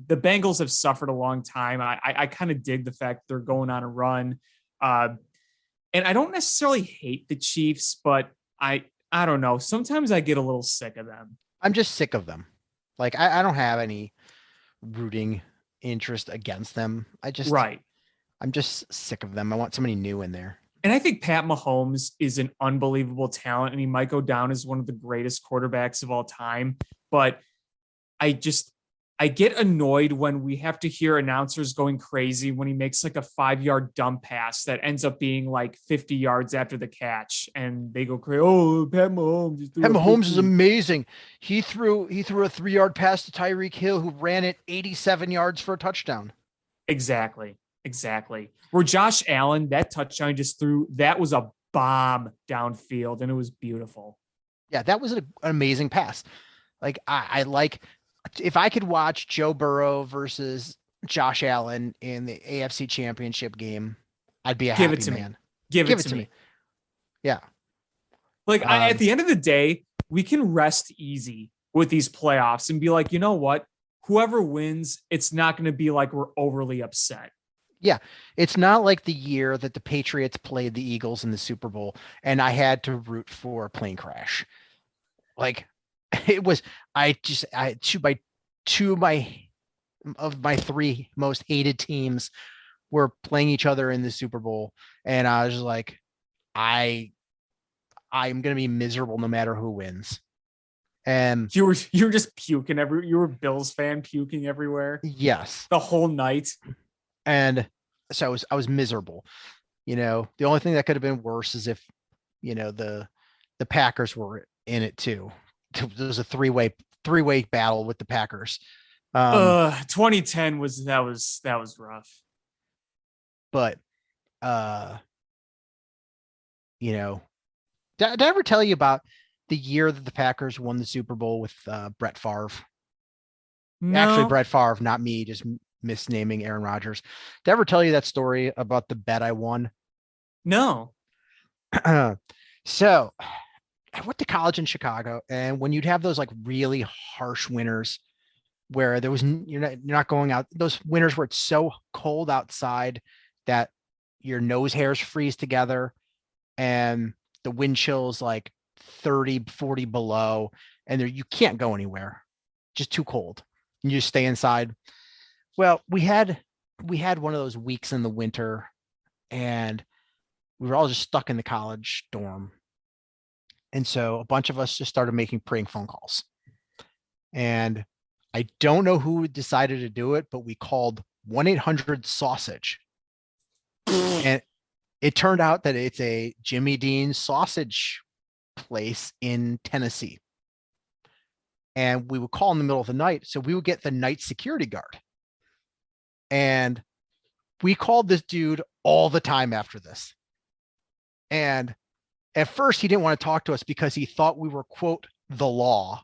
the Bengals have suffered a long time. I kind of dig the fact they're going on a run. And I don't necessarily hate the Chiefs, but I don't know. Sometimes I get a little sick of them. I'm just sick of them. Like I don't have any rooting interest against them. I'm just sick of them. I want somebody new in there. And I think Pat Mahomes is an unbelievable talent, and he might go down as one of the greatest quarterbacks of all time. But I get annoyed when we have to hear announcers going crazy when he makes like a 5-yard dump pass that ends up being like 50 yards after the catch, and they go crazy. Oh, Pat Mahomes! Pat Mahomes is amazing. He threw a 3-yard pass to Tyreek Hill, who ran it 87 yards for a touchdown. Exactly. Where Josh Allen, that touchdown he just threw, that was a bomb downfield, and it was beautiful. Yeah, that was an amazing pass. Like I like. If I could watch Joe Burrow versus Josh Allen in the AFC Championship game, I'd be a happy man. Give it to me. Yeah. Like at the end of the day, we can rest easy with these playoffs and be like, you know what? Whoever wins, it's not going to be like we're overly upset. Yeah. It's not like the year that the Patriots played the Eagles in the Super Bowl and I had to root for a plane crash. Like, it was, two of my 3 most hated teams were playing each other in the Super Bowl. And I was like, I'm going to be miserable no matter who wins. And you were just puking you were a Bills fan puking everywhere. Yes. The whole night. And so I was miserable. You know, the only thing that could have been worse is if, you know, the Packers were in it too. There was a three-way battle with the Packers. 2010 was rough. But did I ever tell you about the year that the Packers won the Super Bowl with Brett Favre? Actually, No. Brett Favre, not me, just misnaming Aaron Rodgers. Did I ever tell you that story about the bet I won? No. So I went to college in Chicago, and when you'd have those like really harsh winters where you're not going out, those winters where it's so cold outside that your nose hairs freeze together and the wind chill's like 30, 40 below, and you can't go anywhere, just too cold. And you just stay inside. Well, we had one of those weeks in the winter, and we were all just stuck in the college dorm. And so a bunch of us just started making prank phone calls. And I don't know who decided to do it, but we called 1-800-SAUSAGE. And it turned out that it's a Jimmy Dean sausage place in Tennessee. And we would call in the middle of the night. So we would get the night security guard. And we called this dude all the time after this. And at first he didn't want to talk to us because he thought we were, quote, the law.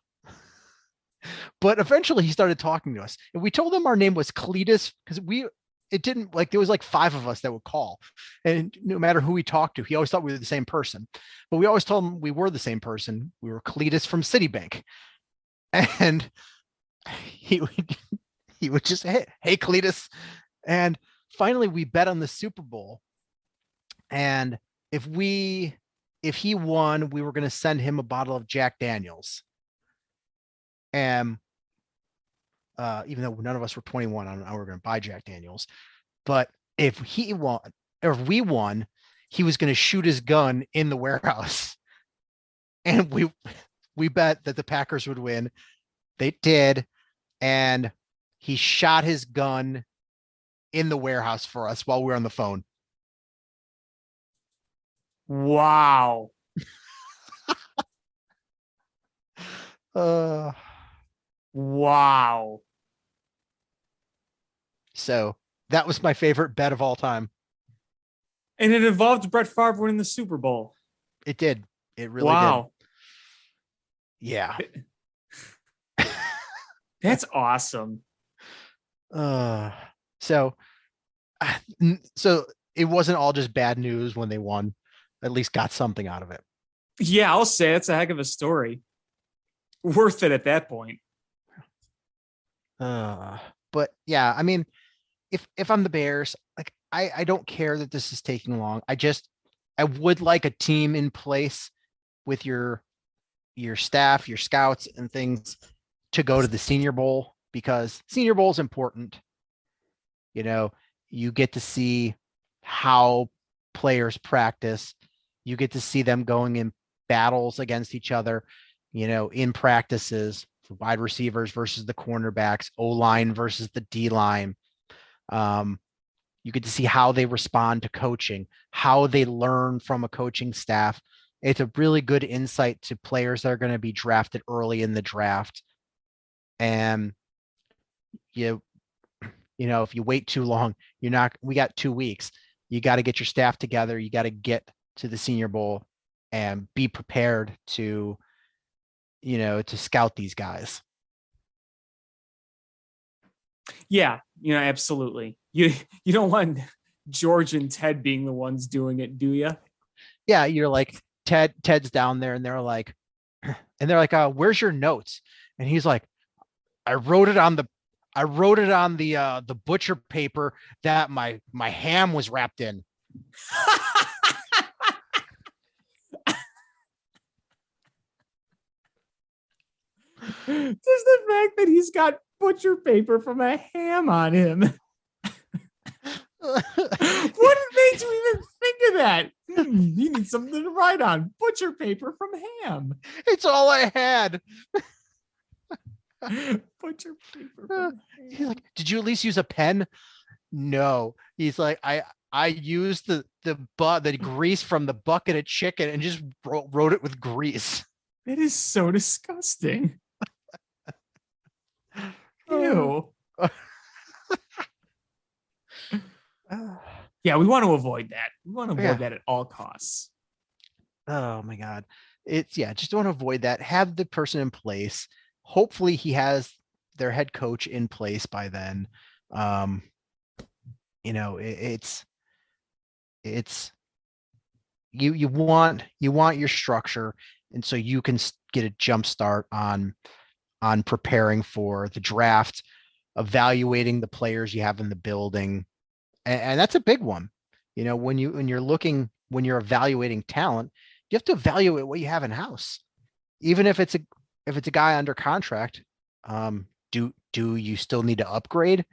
But eventually he started talking to us. And we told him our name was Cletus because there was like 5 of us that would call. And no matter who we talked to, he always thought we were the same person. But we always told him we were the same person. We were Cletus from Citibank. And he would just say, hey, Cletus. And finally we bet on the Super Bowl. And if he won, we were going to send him a bottle of Jack Daniels. And even though none of us were 21, I don't know how we're going to buy Jack Daniels. But if we won, he was going to shoot his gun in the warehouse. And we bet that the Packers would win. They did. And he shot his gun in the warehouse for us while we were on the phone. Wow. Wow. So that was my favorite bet of all time. And it involved Brett Favre winning the Super Bowl. It did. It really did. Yeah. That's awesome. So it wasn't all just bad news when they won. At least got something out of it. Yeah, I'll say it's a heck of a story. Worth it at that point. But yeah, I mean, if I'm the Bears, like I don't care that this is taking long. I would like a team in place with your staff, your scouts and things to go to the Senior Bowl, because Senior Bowl is important. You get to see how players practice. You get to see them going in battles against each other, in practices, wide receivers versus the cornerbacks, O-line versus the D-line. You get to see how they respond to coaching, how they learn from a coaching staff. It's a really good insight to players that are going to be drafted early in the draft. And if you wait too long, we got 2 weeks. You got to get your staff together. You got to get to the Senior Bowl and be prepared to scout these guys. Yeah, absolutely. You don't want George and Ted being the ones doing it, do you? Yeah, you're like Ted's down there, and they're like, where's your notes? And he's like, I wrote it on the butcher paper that my ham was wrapped in. Just the fact that he's got butcher paper from a ham on him. What made you even think of that? You need something to write on. Butcher paper from ham. It's all I had. Butcher paper from ham. He's like, did you at least use a pen? No. He's like, I used the grease from the bucket of chicken and just wrote it with grease. That is so disgusting. Ew. Yeah, we want to avoid that. We want to avoid that at all costs. Oh my God. Just want to avoid that. Have the person in place. Hopefully he has their head coach in place by then. Um, it's you want your structure, and so you can get a jump start on preparing for the draft, evaluating the players you have in the building, and that's a big one. When you're evaluating talent, you have to evaluate what you have in house, even if it's a guy under contract. Do you still need to upgrade?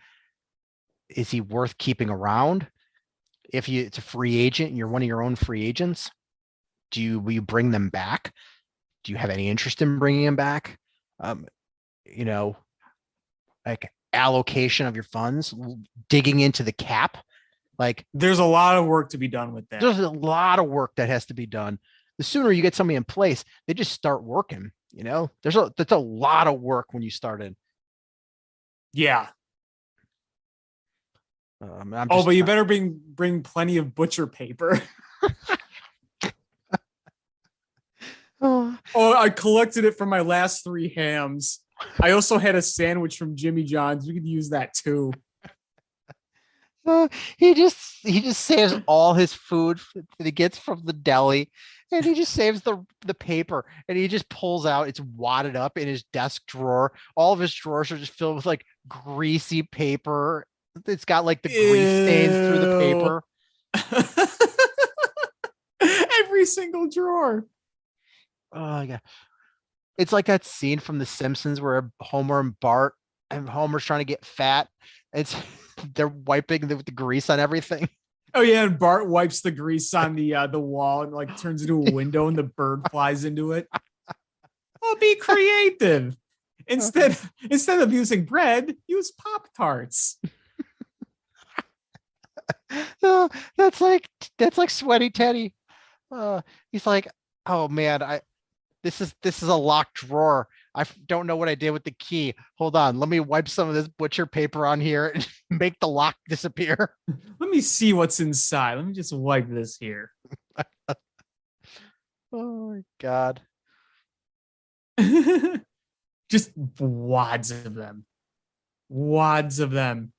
Is he worth keeping around? If it's a free agent and you're one of your own free agents, will you bring them back? Do you have any interest in bringing them back? You know, like allocation of your funds, digging into the cap. Like There's a lot of work to be done with that. there's a lot of work that has to be done. The sooner you get somebody in place, they just start working. That's a lot of work when you started. Yeah. I'm But you better bring plenty of butcher paper. Oh, I collected it from my last 3 hams. I also had a sandwich from Jimmy John's. We could use that too. he just saves all his food that he gets from the deli, and he just saves the paper, and he just pulls out. It's wadded up in his desk drawer. All of his drawers are just filled with like greasy paper. It's got like the grease stains through the paper. Every single drawer. Oh yeah. It's like that scene from The Simpsons where Homer and Bart, and Homer's trying to get fat. They're wiping with the grease on everything. Oh yeah, and Bart wipes the grease on the wall and like turns into a window and the bird flies into it. Well, be creative. Instead of using bread, use Pop-Tarts. That's like Sweaty Teddy. He's like, oh man, this is a locked drawer. I don't know what I did with the key. Hold on, let me wipe some of this butcher paper on here and make the lock disappear. Let me see what's inside. Let me just wipe this here. Oh my God. Just wads of them. Wads of them.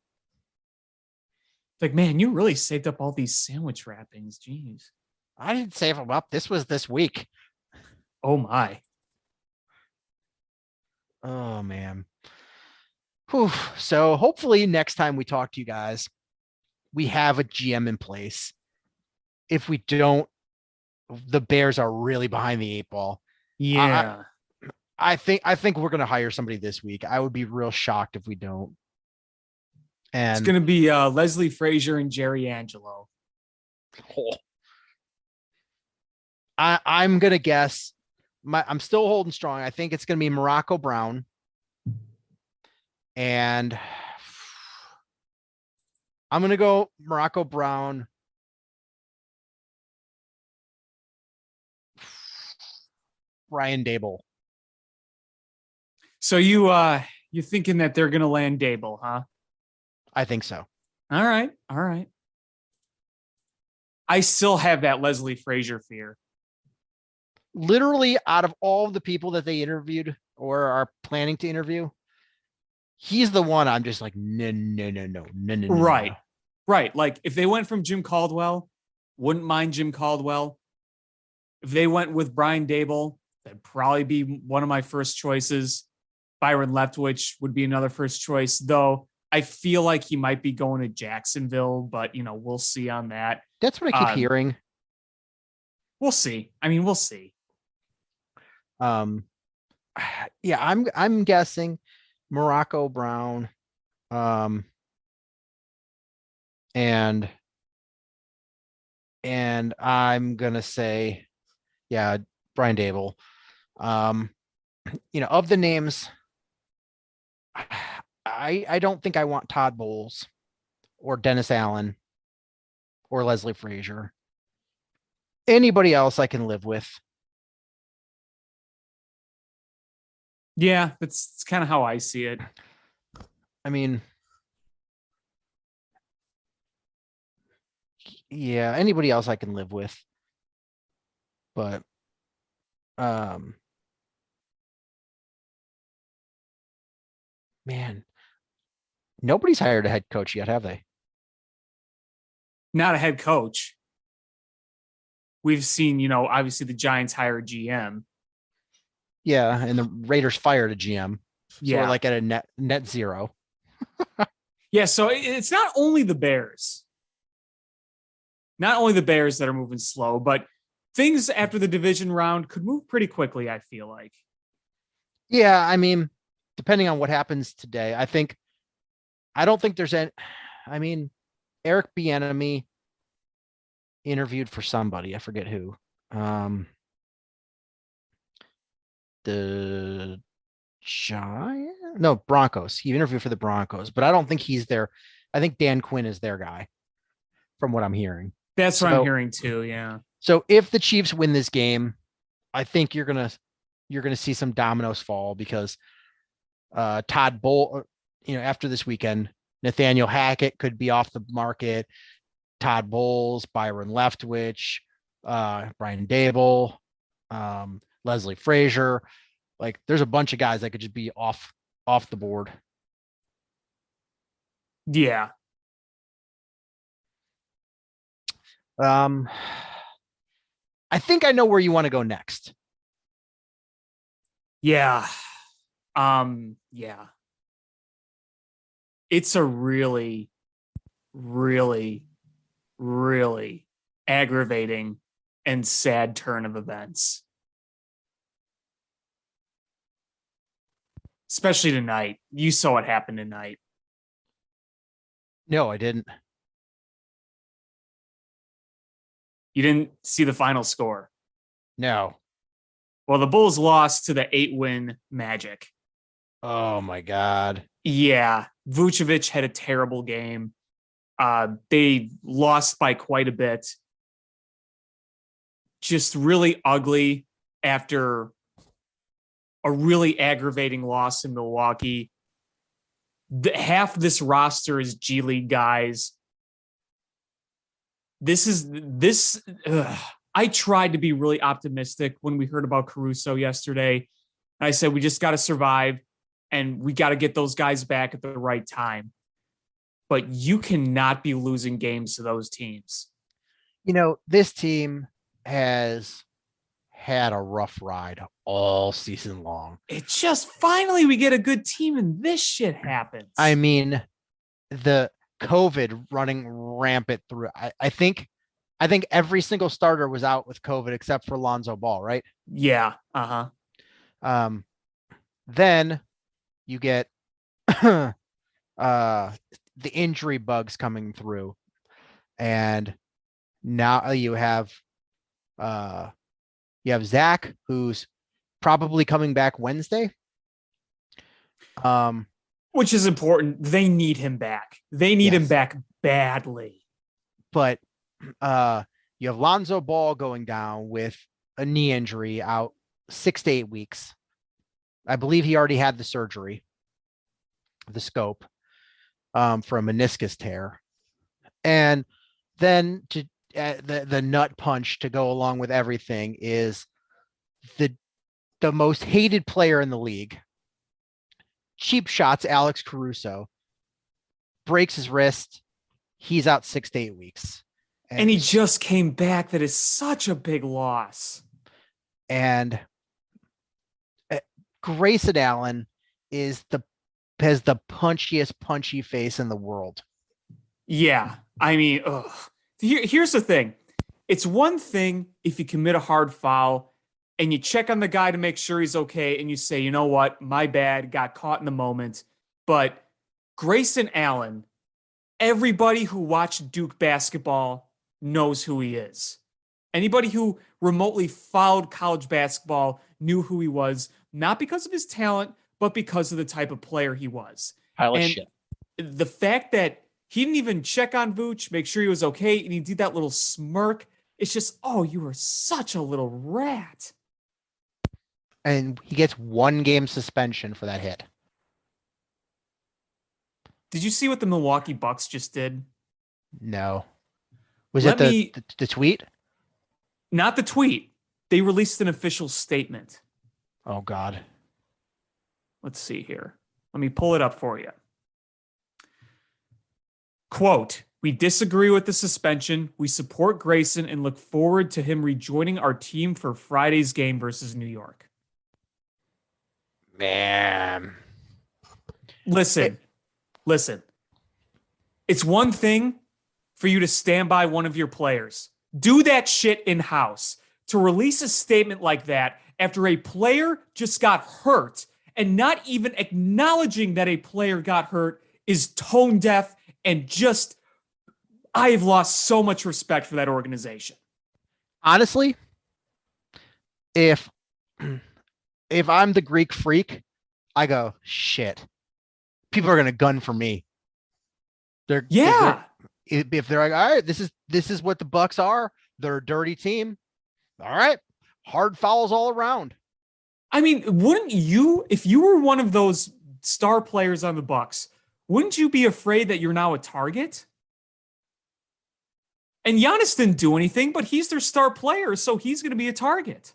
Like, man, you really saved up all these sandwich wrappings. Jeez. I didn't save them up. This was this week. Oh my. Oh man. Whew. So hopefully next time we talk to you guys, we have a GM in place. If we don't, the Bears are really behind the 8 ball. Yeah. I think we're gonna hire somebody this week. I would be real shocked if we don't. And It's gonna be Leslie Frazier and Jerry Angelo. I'm gonna guess. I'm still holding strong. I think it's gonna be Morocco Brown, and I'm gonna go Morocco Brown. Ryan Dable. So you thinking that they're gonna land Dable, huh? I think so. All right. All right. I still have that Leslie Frazier fear. Literally, out of all the people that they interviewed or are planning to interview, he's the one I'm just like, no. Right. Right. Like if they went from Jim Caldwell, wouldn't mind Jim Caldwell. If they went with Brian Dable, that'd probably be one of my first choices. Byron Leftwich would be another first choice, though I feel like he might be going to Jacksonville, but we'll see on that. That's what I keep hearing. We'll see. I mean, we'll see. Yeah, I'm guessing Morocco Brown, and I'm gonna say, yeah, Brian Dable. Of the names, I don't think I want Todd Bowles or Dennis Allen or Leslie Frazier. Anybody else I can live with. Yeah, that's kind of how I see it. I mean, yeah, anybody else I can live with. But man, nobody's hired a head coach yet, have they? Not a head coach. We've seen, obviously the Giants hire a GM. Yeah, and the Raiders fired a GM. So Yeah. we're like at a net zero. Yeah, so it's not only the Bears. Not only the Bears that are moving slow, but things after the division round could move pretty quickly, I feel like. Yeah, I mean, depending on what happens today, I don't think there's any. I mean, Eric Bieniemy interviewed for somebody. I forget who. The Broncos. He interviewed for the Broncos, but I don't think he's there. I think Dan Quinn is their guy, from what I'm hearing. That's what I'm hearing too. Yeah. So if the Chiefs win this game, I think you're gonna see some dominoes fall because Todd Bowl, after this weekend, Nathaniel Hackett could be off the market. Todd Bowles, Byron Leftwich, Brian Dable, Leslie Frazier. Like there's a bunch of guys that could just be off the board. Yeah. I think I know where you want to go next. Yeah. Yeah. It's a really, really, really aggravating and sad turn of events. Especially tonight. You saw what happened tonight. No, I didn't. You didn't see the final score. No. Well, the Bulls lost to the 8-win Magic. Oh my God. Yeah. Vucevic had a terrible game. They lost by quite a bit. Just really ugly after a really aggravating loss in Milwaukee. Half this roster is G League guys. I tried to be really optimistic when we heard about Caruso yesterday. I said, we just got to survive and we got to get those guys back at the right time. But you cannot be losing games to those teams. This team has had a rough ride all season long. It just finally we get a good team and this shit happens. I mean, the COVID running rampant through. I think every single starter was out with COVID except for Lonzo Ball, right? Yeah. Uh-huh. Then you get the injury bugs coming through. And now you have Zach, who's probably coming back Wednesday. Which is important. They need him back. They need him back badly. But you have Lonzo Ball going down with a knee injury out 6 to 8 weeks. I believe he already had the surgery, the scope, for a meniscus tear. And then the nut punch to go along with everything is the most hated player in the league. Cheap shots, Alex Caruso breaks his wrist. He's out 6 to 8 weeks. And he just came back. That is such a big loss. And Grayson Allen has the punchiest punchy face in the world. Yeah. I mean, here's the thing. It's one thing if you commit a hard foul and you check on the guy to make sure he's okay and you say, you know what, my bad, got caught in the moment. But Grayson Allen, everybody who watched Duke basketball knows who he is. Anybody who remotely followed college basketball knew who he was, not because of his talent, but because of the type of player he was. The fact that he didn't even check on Vooch, make sure he was okay, and he did that little smirk, it's just, oh, you were such a little rat. And he gets 1 game suspension for that hit. Did you see what the Milwaukee Bucks just did? No. Was it the tweet? Not the tweet. they released an official statement. Oh, God. Let's see here. Let me pull it up for you. Quote, "We disagree with the suspension. We support Grayson and look forward to him rejoining our team for Friday's game versus New York." Man. Listen. It's one thing for you to stand by one of your players. Do that shit in-house. To release a statement like that after a player just got hurt and not even acknowledging that a player got hurt is tone deaf and just, I have lost so much respect for that organization. Honestly, if I'm the Greek Freak, I go, shit. People are going to gun for me. If they're like, all right, this is what the Bucks are. They're a dirty team. All right. Hard fouls all around. I mean, wouldn't you, if you were one of those star players on the Bucks, wouldn't you be afraid that you're now a target? And Giannis didn't do anything, but he's their star player, so he's going to be a target.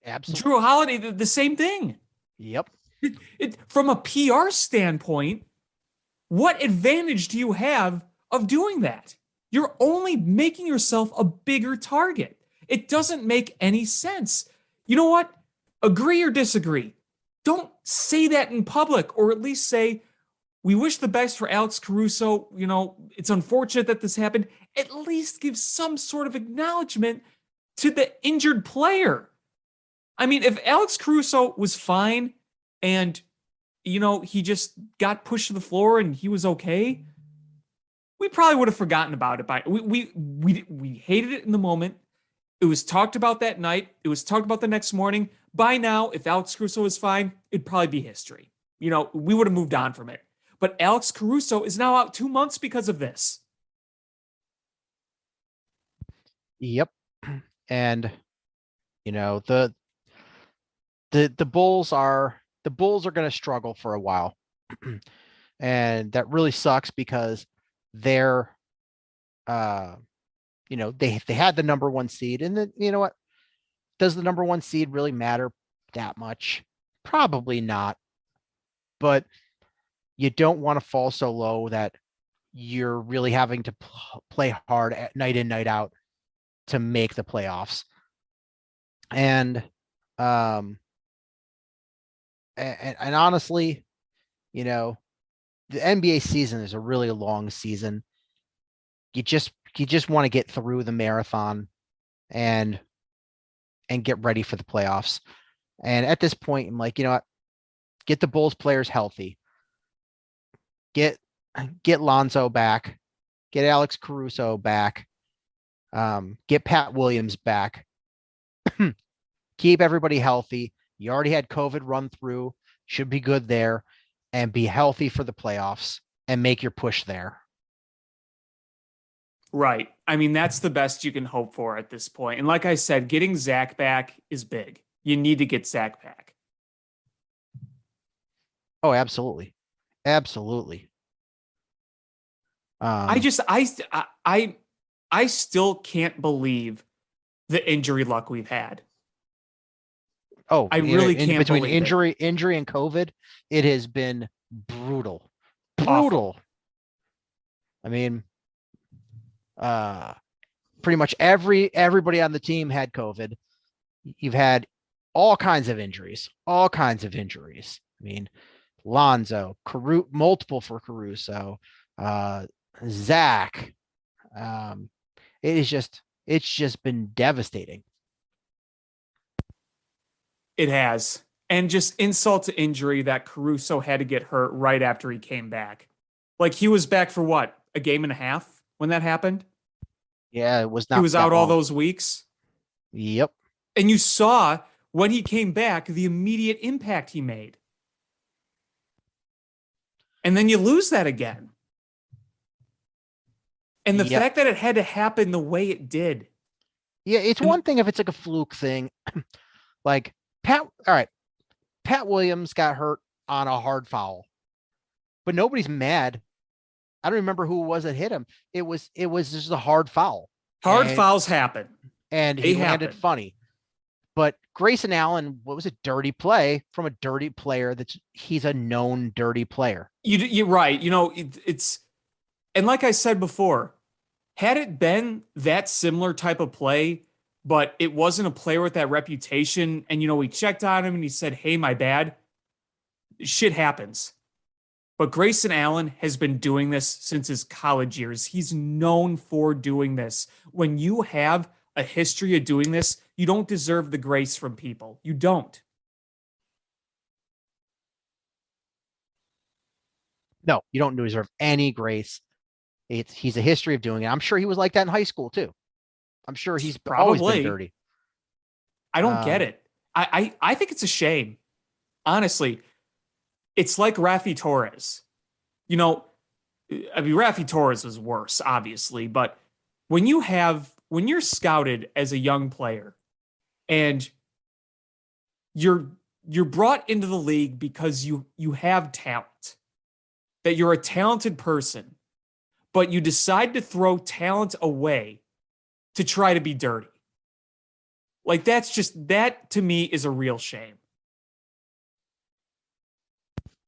Absolutely. Drew Holiday, the same thing. Yep. From a PR standpoint, what advantage do you have of doing that? You're only making yourself a bigger target. It doesn't make any sense. You know what? Agree or disagree. Don't say that in public, or at least say, we wish the best for Alex Caruso. You know, it's unfortunate that this happened. At least give some sort of acknowledgement to the injured player. I mean, if Alex Caruso was fine and, you know, he just got pushed to the floor and he was okay, we probably would have forgotten about it. We hated it in the moment. It was talked about that night. It was talked about the next morning. By now, if Alex Caruso is fine, it'd probably be history. You know, we would have moved on from it. But Alex Caruso is now out 2 months because of this. Yep. And, you know, the Bulls are going to struggle for a while. And that really sucks because they're, you know, they had the number 1 seed, and then, you know what? Does the number 1 seed really matter that much? Probably not. But you don't want to fall so low that you're really having to play hard at night in, night out to make the playoffs. And honestly, you know, the NBA season is a really long season. You just want to get through the marathon and get ready for the playoffs. And at this point, I'm like, you know what? Get the Bulls players healthy. Get Lonzo back. Get Alex Caruso back. Get Pat Williams back. Keep everybody healthy. You already had COVID run through. Should be good there. And be healthy for the playoffs and make your push there. Right. I mean, that's the best you can hope for at this point. And like I said, getting Zach back is big. You need to get Zach back. Oh, absolutely. Absolutely. I still can't believe the injury luck we've had. Oh, I really can't between believe injury and COVID, it has been brutal. Brutal. Awful. I mean, pretty much everybody on the team had COVID. You've had all kinds of injuries. I mean, Lonzo, multiple for Caruso, Zach. It's just been devastating. It has. And just insult to injury that Caruso had to get hurt right after he came back. Like, he was back for what, a game and a half when that happened? Yeah, it was not. He was out long. all those weeks. Yep. And you saw when he came back, the immediate impact he made. And then you lose that again. And the fact that it had to happen the way it did. Yeah, it's one thing if it's like a fluke thing. Like Pat Williams got hurt on a hard foul. But nobody's mad. I don't remember who it was that hit him. It was just a hard foul. Hard fouls happen. And he landed funny. But Grayson Allen, what was a dirty play from a dirty player he's a known dirty player. You're right. It's, and like I said before, had it been that similar type of play, but it wasn't a player with that reputation, and we checked on him and he said, "Hey, my bad," shit happens. But Grayson Allen has been doing this since his college years. He's known for doing this. When you have a history of doing this, you don't deserve the grace from people. You don't. No, you don't deserve any grace. He's a history of doing it. I'm sure he was like that in high school too. I'm sure he's always been dirty. I don't get it. I think it's a shame. Honestly, it's like Raffi Torres. Raffi Torres was worse, obviously, but when you're scouted as a young player and you're brought into the league because you have talent, that you're a talented person, but you decide to throw talent away to try to be dirty. Like, that to me is a real shame.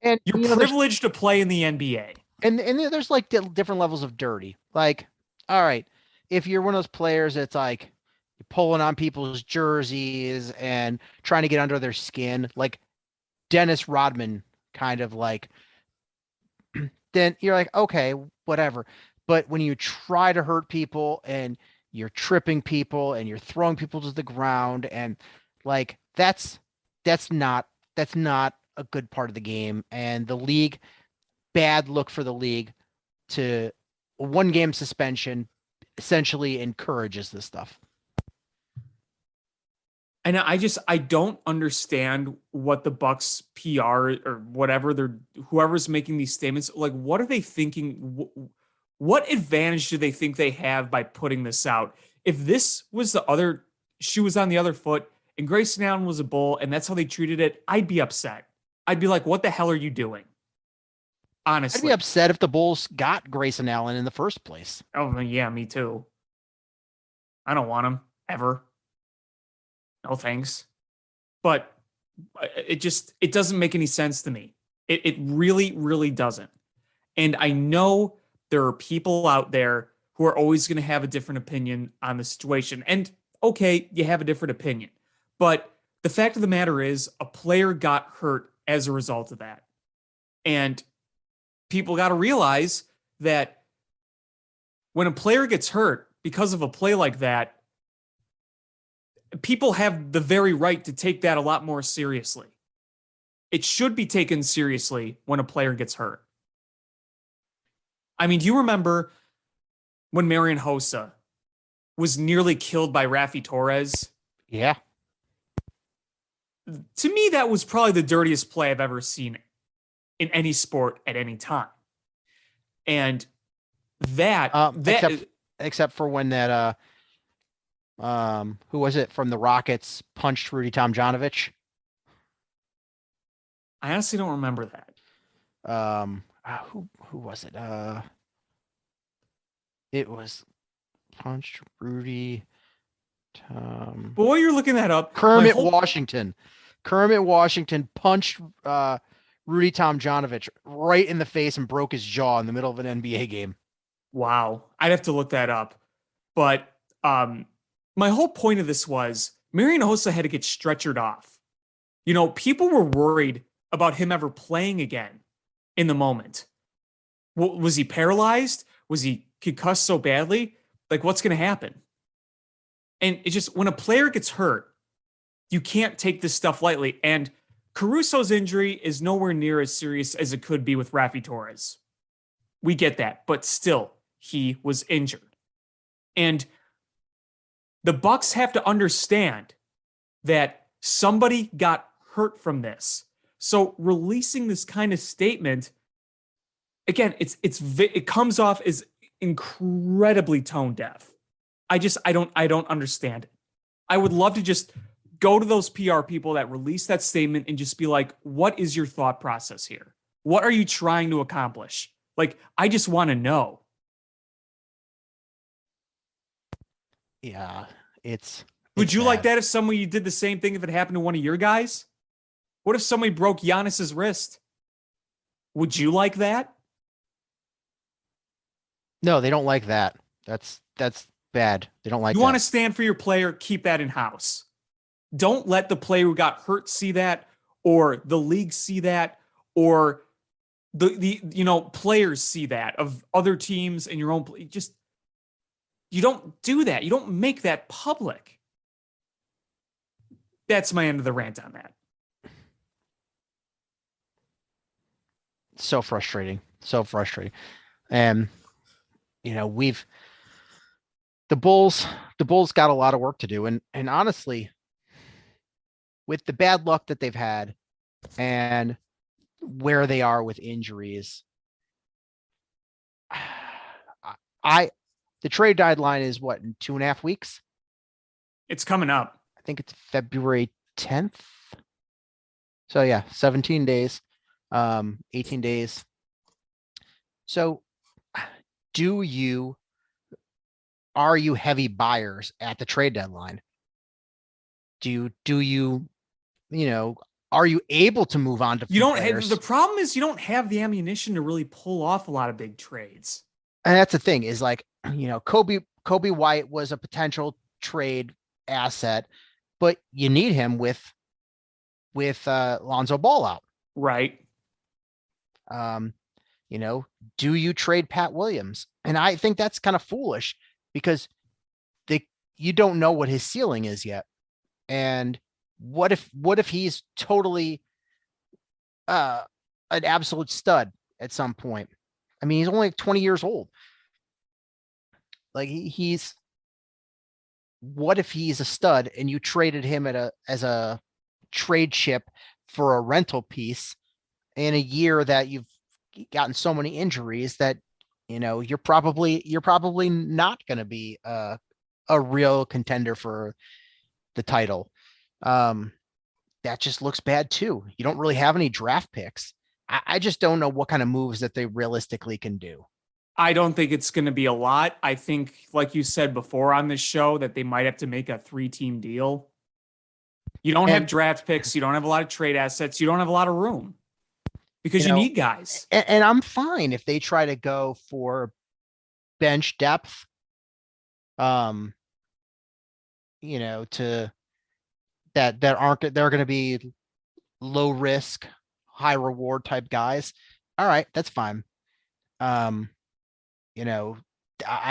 And you're privileged to play in the NBA. And there's like different levels of dirty. Like, all right, if you're one of those players that's like you're pulling on people's jerseys and trying to get under their skin, like Dennis Rodman kind of like, then you're like, okay, whatever. But when you try to hurt people and you're tripping people and you're throwing people to the ground, and like that's not a good part of the game. And the league, bad look for the league to a 1-game suspension essentially encourages this stuff. And I don't understand what the Bucks PR or whatever whoever's making these statements, like, what are they thinking? What advantage do they think they have by putting this out? If this was the other shoe was on the other foot and Grayson Allen was a Bull and that's how they treated it, I'd be upset. I'd be like, what the hell are you doing? Honestly. I'd be upset if the Bulls got Grayson Allen in the first place. Oh, yeah, me too. I don't want him ever. No thanks. But it doesn't make any sense to me. It really, really doesn't. And I know there are people out there who are always going to have a different opinion on the situation. And okay, you have a different opinion. But the fact of the matter is, a player got hurt as a result of that. And people got to realize that when a player gets hurt because of a play like that, people have the very right to take that a lot more seriously. It should be taken seriously when a player gets hurt. I mean, do you remember when Marian Hossa was nearly killed by Raffi Torres? Yeah. To me, that was probably the dirtiest play I've ever seen in any sport at any time. And except for when that who was it from the Rockets punched Rudy Tomjanovich? I honestly don't remember that. Who was it? It was punched Rudy Tom. But while you're looking that up, Kermit Washington punched Rudy Tomjanovich right in the face and broke his jaw in the middle of an NBA game. Wow. I'd have to look that up. But my whole point of this was Marian Hossa had to get stretchered off. People were worried about him ever playing again in the moment. Was he paralyzed? Was he concussed so badly? Like, what's going to happen? And it's just, when a player gets hurt, you can't take this stuff lightly. And Caruso's injury is nowhere near as serious as it could be with Raffi Torres. We get that, but still, he was injured. And the Bucks have to understand that somebody got hurt from this. So releasing this kind of statement, again, it comes off as incredibly tone deaf. I don't understand it. I would love to just go to those PR people that release that statement and just be like, what is your thought process here? What are you trying to accomplish? Like, I just want to know. Yeah, it's Would It's you like bad. that if somebody did the same thing if it happened to one of your guys? What if somebody broke Giannis's wrist? Would you like that? No, they don't like that. That's bad. They don't like You want to that. stand for your player, keep that in house. Don't let the player who got hurt see that, or the league see that, or the players see that of other teams and your own. Just you don't do that. You don't make that public. That's my end of the rant on that. So frustrating. So frustrating. And we've the Bulls got a lot of work to do. And honestly, with the bad luck that they've had and where they are with injuries, the trade deadline is what, in 2.5 weeks? It's coming up. I think it's February 10th. So yeah, 17 days, 18 days. So are you heavy buyers at the trade deadline? Are you able to move on to You don't players? have, the problem is you don't have the ammunition to really pull off a lot of big trades. And that's the thing is like, Kobe White was a potential trade asset, but you need him with Lonzo Ball out. Right. Do you trade Pat Williams? And I think that's kind of foolish because you don't know what his ceiling is yet. And what if he's totally an absolute stud at some point? I mean, he's only 20 years old. Like what if he's a stud and you traded him as a trade chip for a rental piece in a year that you've gotten so many injuries that you're probably not going to be a real contender for the title. That just looks bad too. You don't really have any draft picks. I just don't know what kind of moves that they realistically can do. I don't think it's going to be a lot. I think, like you said before on this show, that they might have to make a 3-team deal. You don't have draft picks. You don't have a lot of trade assets. You don't have a lot of room because you need guys. And I'm fine if they try to go for bench depth, to that aren't, they're going to be low risk, high reward type guys. All right, that's fine. I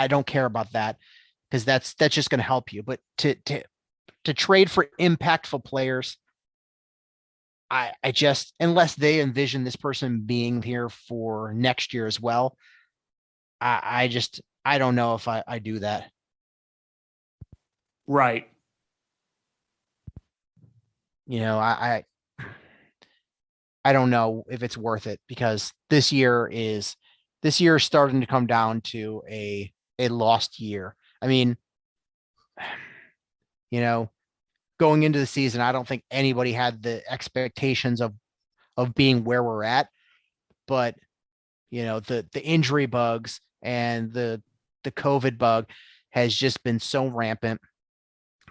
don't care about that because that's just going to help you. But to trade for impactful players, I just, unless they envision this person being here for next year as well, I don't know if I do that. Right. I don't know if it's worth it because this year is starting to come down to a lost year. I mean, going into the season, I don't think anybody had the expectations of being where we're at, but the injury bugs and the COVID bug has just been so rampant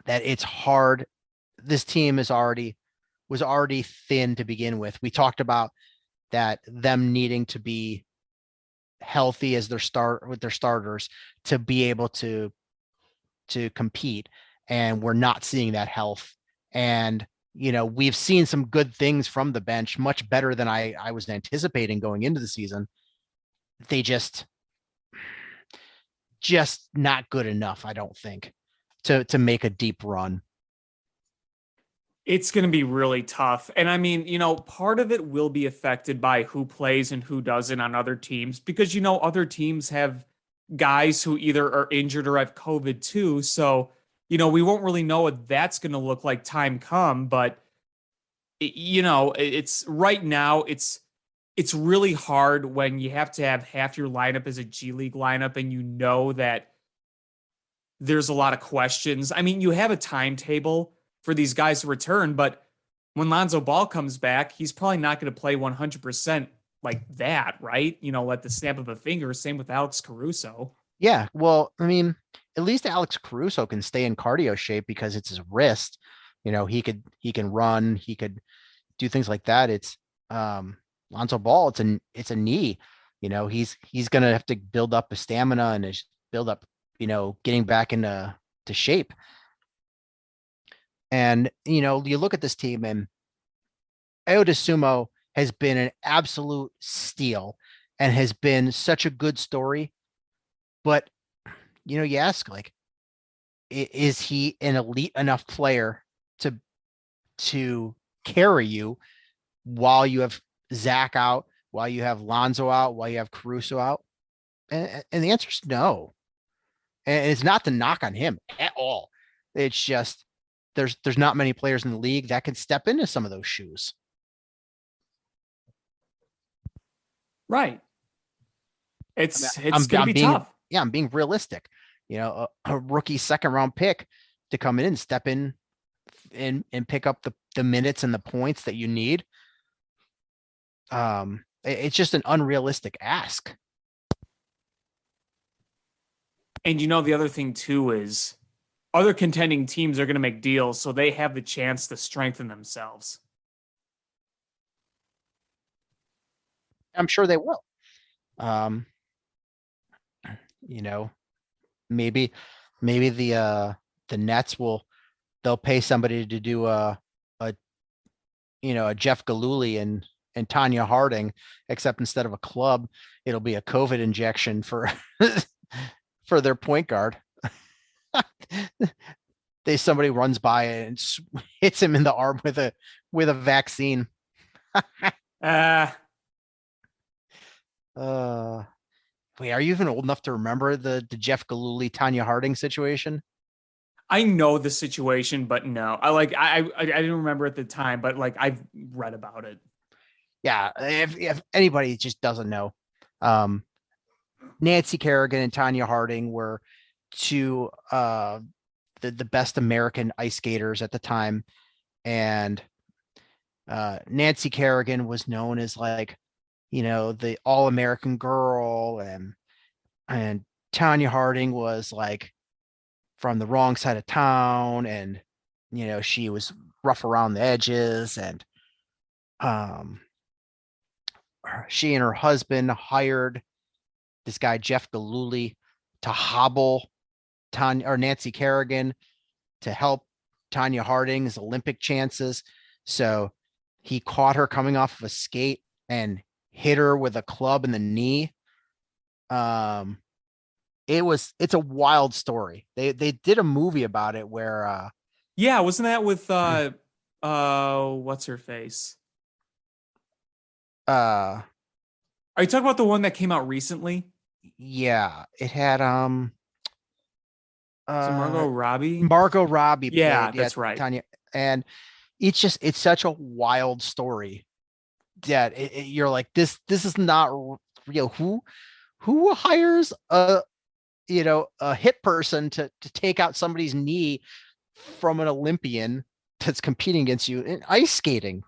that it's hard. This team was already thin to begin with. We talked about that, them needing to be healthy as their starters to be able to compete, and we're not seeing that health. And we've seen some good things from the bench, much better than I was anticipating going into the season. They just not good enough, I don't think, to make a deep run. It's going to be really tough. And I mean, part of it will be affected by who plays and who doesn't on other teams because, other teams have guys who either are injured or have COVID too. So, we won't really know what that's going to look like time come. But, it's right now, it's really hard when you have to have half your lineup as a G League lineup and that there's a lot of questions. I mean, you have a timetable for these guys to return, but when Lonzo Ball comes back, he's probably not going to play 100% like that, right? At the snap of a finger. Same with Alex Caruso. Yeah, well, I mean, at least Alex Caruso can stay in cardio shape because it's his wrist. He can run, he could do things like that. It's Lonzo Ball, it's a knee. He's gonna have to build up his stamina and his build up, getting back into shape. And you look at this team, and Ayo Sumo has been an absolute steal and has been such a good story. But you ask, like, is he an elite enough player to carry you while you have Zach out, while you have Lonzo out, while you have Caruso out? And the answer is no. And it's not to knock on him at all. It's just there's not many players in the league that can step into some of those shoes. Right. It's gonna be tough. Yeah, I'm being realistic. A rookie second round pick to come in and step in and pick up the minutes and the points that you need. It's just an unrealistic ask. And the other thing too is other contending teams are going to make deals, so they have the chance to strengthen themselves. I'm sure they will. Maybe the Nets they'll pay somebody to do a Jeff Galooly and Tanya Harding, except instead of a club, it'll be a COVID injection for for their point guard. Somebody runs by and hits him in the arm with a vaccine. Wait, are you even old enough to remember the Jeff Galooly, Tanya Harding situation? I know the situation, but no, I didn't remember at the time, but like I've read about it. Yeah, if anybody just doesn't know, Nancy Kerrigan and Tanya Harding were two the best American ice skaters at the time, and Nancy Kerrigan was known as like the all-American girl, and Tanya Harding was like from the wrong side of town, and she was rough around the edges, and she and her husband hired this guy Jeff Galooly to hobble Nancy Kerrigan to help Tanya Harding's Olympic chances. So he caught her coming off of a skate and hit her with a club in the knee. It's a wild story. They did a movie about it where yeah, wasn't that with what's her face? Are you talking about the one that came out recently? Yeah, it had Margot Robbie. Margot Robbie. Yeah, that's right. Tanya, and it's such a wild story that you're like, this is not real. Who hires a hit person to take out somebody's knee from an Olympian that's competing against you in ice skating?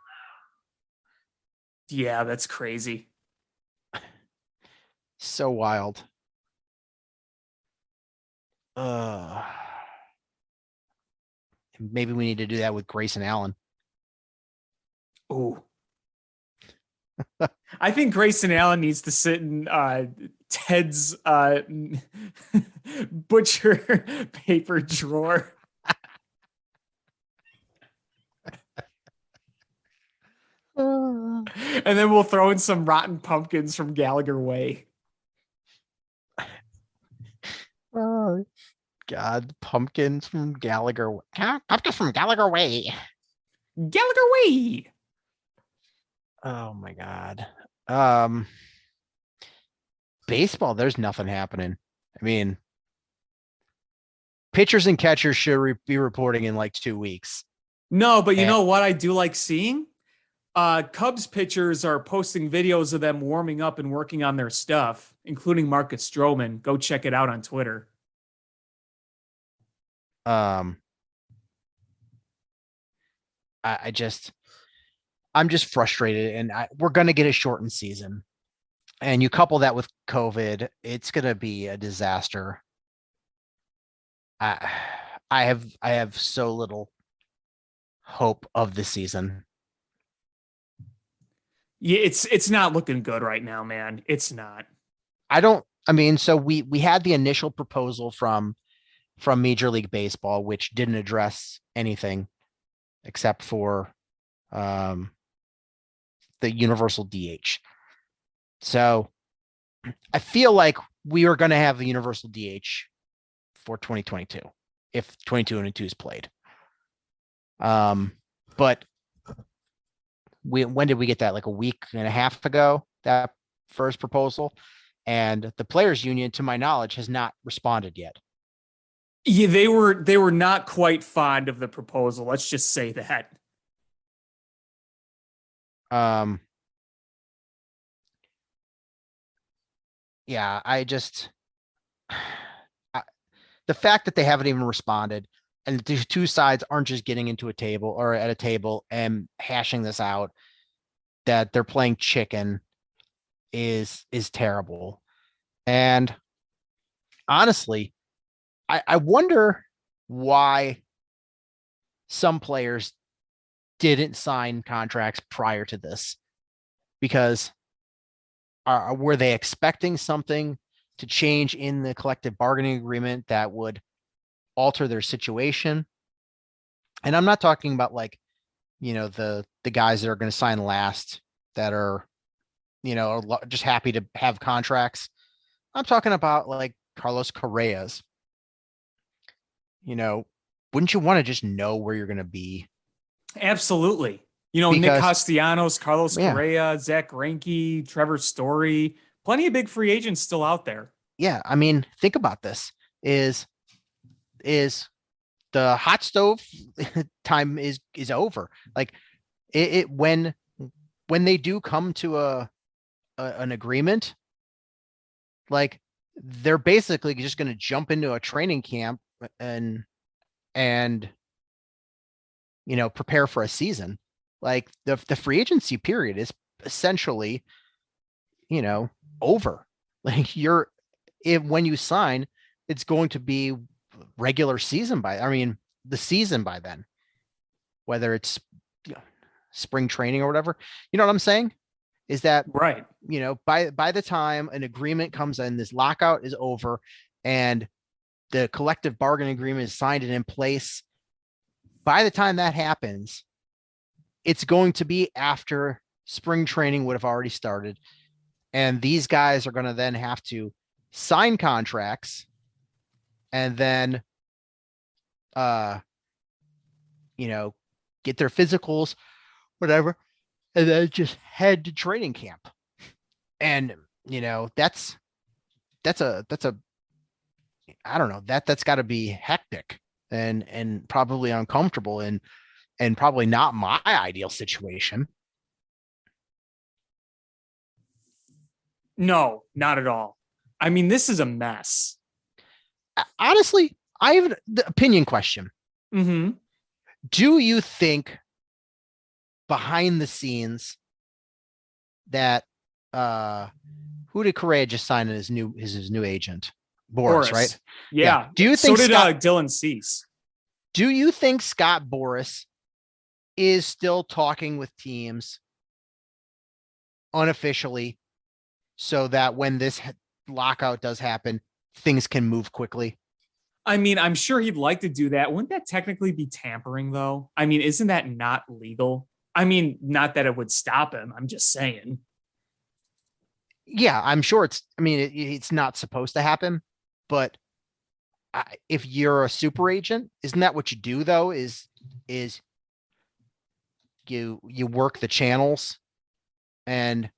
Yeah, that's crazy. So wild. Maybe we need to do that with Grayson Allen. Oh, I think Grayson Allen needs to sit in Ted's butcher paper drawer. And then we'll throw in some rotten pumpkins from Gallagher Way. Oh, God, pumpkins from Gallagher Way. Pumpkins from Gallagher Way. Gallagher Way. Oh my God. Baseball, there's nothing happening. I mean, pitchers and catchers should be reporting in like 2 weeks. No, but you know what I do like seeing? Cubs pitchers are posting videos of them warming up and working on their stuff, including Marcus Stroman. Go check it out on Twitter. I'm just frustrated, and we're going to get a shortened season, and you couple that with COVID, it's going to be a disaster. I I have so little hope of the season. Yeah, it's not looking good right now, man. It's not. I mean, so we had the initial proposal from Major League Baseball, which didn't address anything except for um, the universal DH. So I feel like we are going to have the universal DH for 2022 if 22 is played. But when did we get that? Like a week and a half ago, that first proposal, and the players union, to my knowledge, has not responded yet. Yeah, they were not quite fond of the proposal. Let's just say that. Um, yeah, the fact that they haven't even responded and the two sides aren't just getting into a table or at a table and hashing this out, that they're playing chicken is terrible. And honestly, I wonder why some players didn't sign contracts prior to this, because were they expecting something to change in the collective bargaining agreement that would alter their situation? And I'm not talking about like, the guys that are going to sign last that are, just happy to have contracts. I'm talking about like Carlos Correa's. Wouldn't you want to just know where you're going to be? Absolutely. Nick Because Castellanos, Carlos yeah, Correa, Zach Greinke, Trevor Story, plenty of big free agents still out there. yeah. I mean, think about this. Is the hot stove time is over? Like it when they do come to an agreement, like they're basically just going to jump into a training camp and prepare for a season. Like the free agency period is essentially, over. Like when you sign, it's going to be regular season the season by then, whether it's spring training or whatever. You know what I'm saying? Is that Right. By the time an agreement comes in, this lockout is over and the collective bargaining agreement is signed and in place. By the time that happens, it's going to be after spring training would have already started. And these guys are going to then have to sign contracts and then, get their physicals, whatever, and then just head to training camp. And, that's a, I don't know, that's got to be hectic and probably uncomfortable and probably not my ideal situation. No, not at all. I mean, this is a mess. Honestly, I have the opinion question. Mm-hmm. Do you think behind the scenes that who did Correa just sign as his new agent? Boris, right? Yeah. Do you think so did Dylan Cease? Do you think Scott Boras is still talking with teams unofficially so that when this lockout does happen, things can move quickly? I mean, I'm sure he'd like to do that. Wouldn't that technically be tampering, though? I mean, isn't that not legal? I mean, not that it would stop him. I'm just saying. Yeah, I'm sure it's not supposed to happen, but if you're a super agent, isn't that what you do though? Is you work the channels and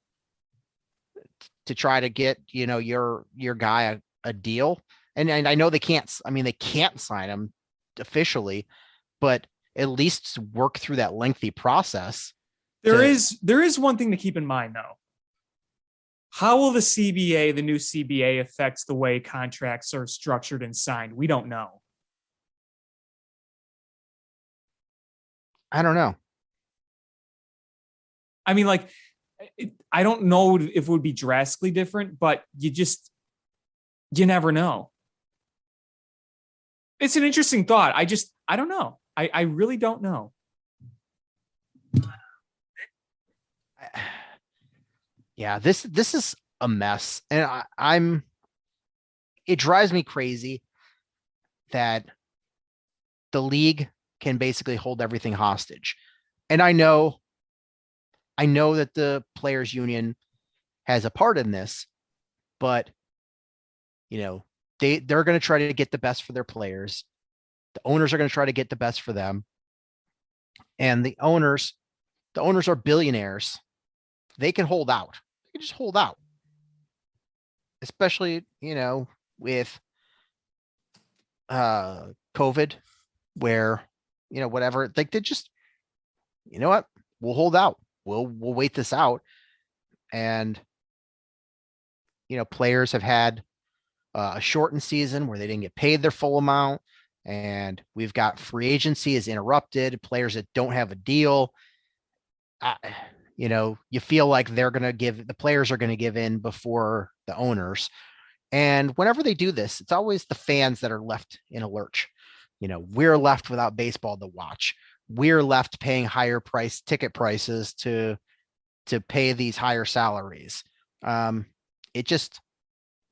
to try to get, your guy a deal. And I know they can't sign him officially, but at least work through that lengthy process. There is one thing to keep in mind though. How will the new CBA affect the way contracts are structured and signed? We don't know. I don't know. I mean, like, I don't know if it would be drastically different, but you never know. It's an interesting thought. I don't know. I really don't know. Yeah, this is a mess, and it drives me crazy that the league can basically hold everything hostage. And I know that the players union has a part in this, but they're going to try to get the best for their players. The owners are going to try to get the best for them. And the owners are billionaires. They can hold out. They can just hold out. Especially, with COVID, where, whatever, like they just, you know what, we'll hold out. We'll wait this out. And, players have had a shortened season where they didn't get paid their full amount. And we've got free agency is interrupted, players that don't have a deal. You feel like the players are going to give in before the owners. And whenever they do this, it's always the fans that are left in a lurch. We're left without baseball to watch. We're left paying higher ticket prices to pay these higher salaries.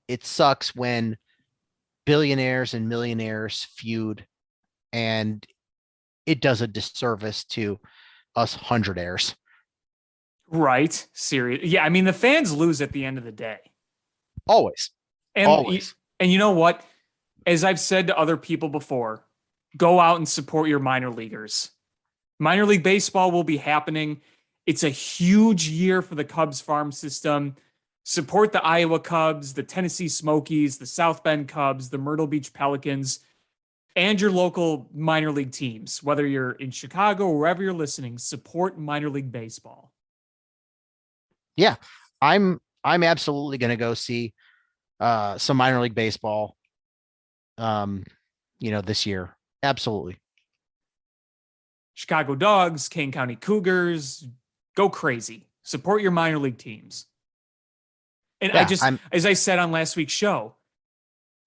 It sucks when billionaires and millionaires feud, and it does a disservice to us hundredaires. Right. Serious. Yeah. I mean, the fans lose at the end of the day. Always. And, Always. And you know what? As I've said to other people before, go out and support your minor leaguers. Minor league baseball will be happening. It's a huge year for the Cubs farm system. Support the Iowa Cubs, the Tennessee Smokies, the South Bend Cubs, the Myrtle Beach Pelicans, and your local minor league teams. Whether you're in Chicago or wherever you're listening, support minor league baseball. Yeah, I'm absolutely going to go see some minor league baseball this year. Absolutely. Chicago Dogs, Kane County Cougars, go crazy. Support your minor league teams. And yeah, as I said on last week's show,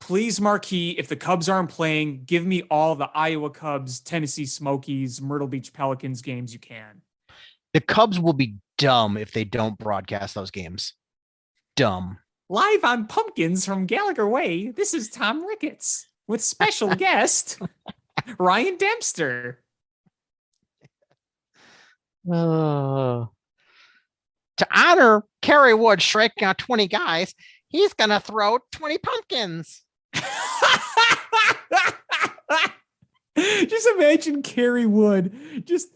please marquee, if the Cubs aren't playing, give me all the Iowa Cubs, Tennessee Smokies, Myrtle Beach Pelicans games you can. The Cubs will be dumb if they don't broadcast those games. Dumb. Live on Pumpkins from Gallagher Way, this is Tom Ricketts with special guest Ryan Dempster. To honor Kerry Wood striking out 20 guys, he's going to throw 20 pumpkins. Just imagine Kerry Wood just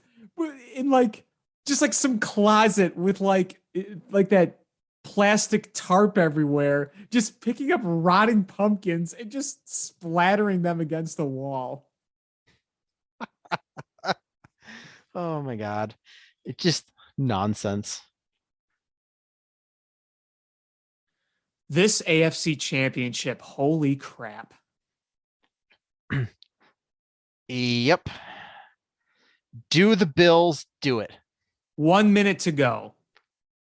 in like some closet with like that plastic tarp everywhere, just picking up rotting pumpkins and just splattering them against the wall. Oh my God. It's just nonsense. This AFC championship, holy crap. Yep. Do the Bills do it? 1 minute to go.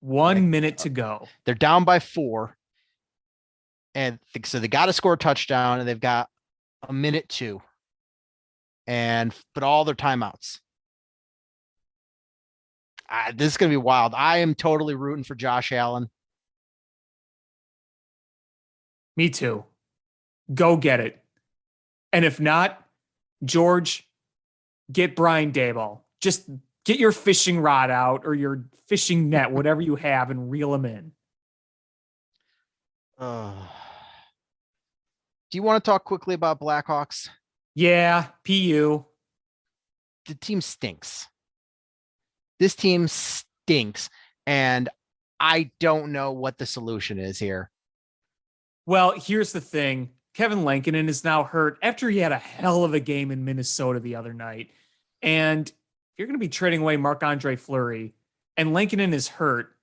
1 minute to go. They're down by 4. And so they got to score a touchdown, and they've got a minute 2. But all their timeouts. This is going to be wild. I am totally rooting for Josh Allen. Me too. Go get it. And if not, George, get Brian Daboll. Just get your fishing rod out or your fishing net, whatever you have, and reel them in. Do you want to talk quickly about Blackhawks? Yeah, PU. The team stinks. This team stinks. And I don't know what the solution is here. Well, here's the thing. Kevin Lankinen is now hurt after he had a hell of a game in Minnesota the other night. And you're going to be trading away Marc-Andre Fleury, and Lankinen is hurt.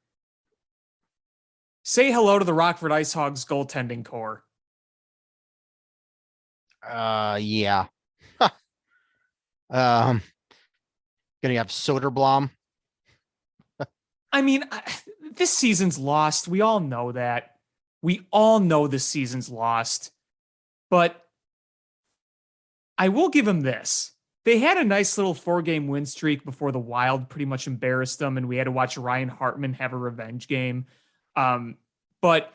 Say hello to the Rockford Ice Hogs goaltending core. Yeah. Gonna have Soderblom. I mean, this season's lost. We all know that. We all know this season's lost. But I will give them this. They had a nice little 4-game win streak before the Wild pretty much embarrassed them, and we had to watch Ryan Hartman have a revenge game. But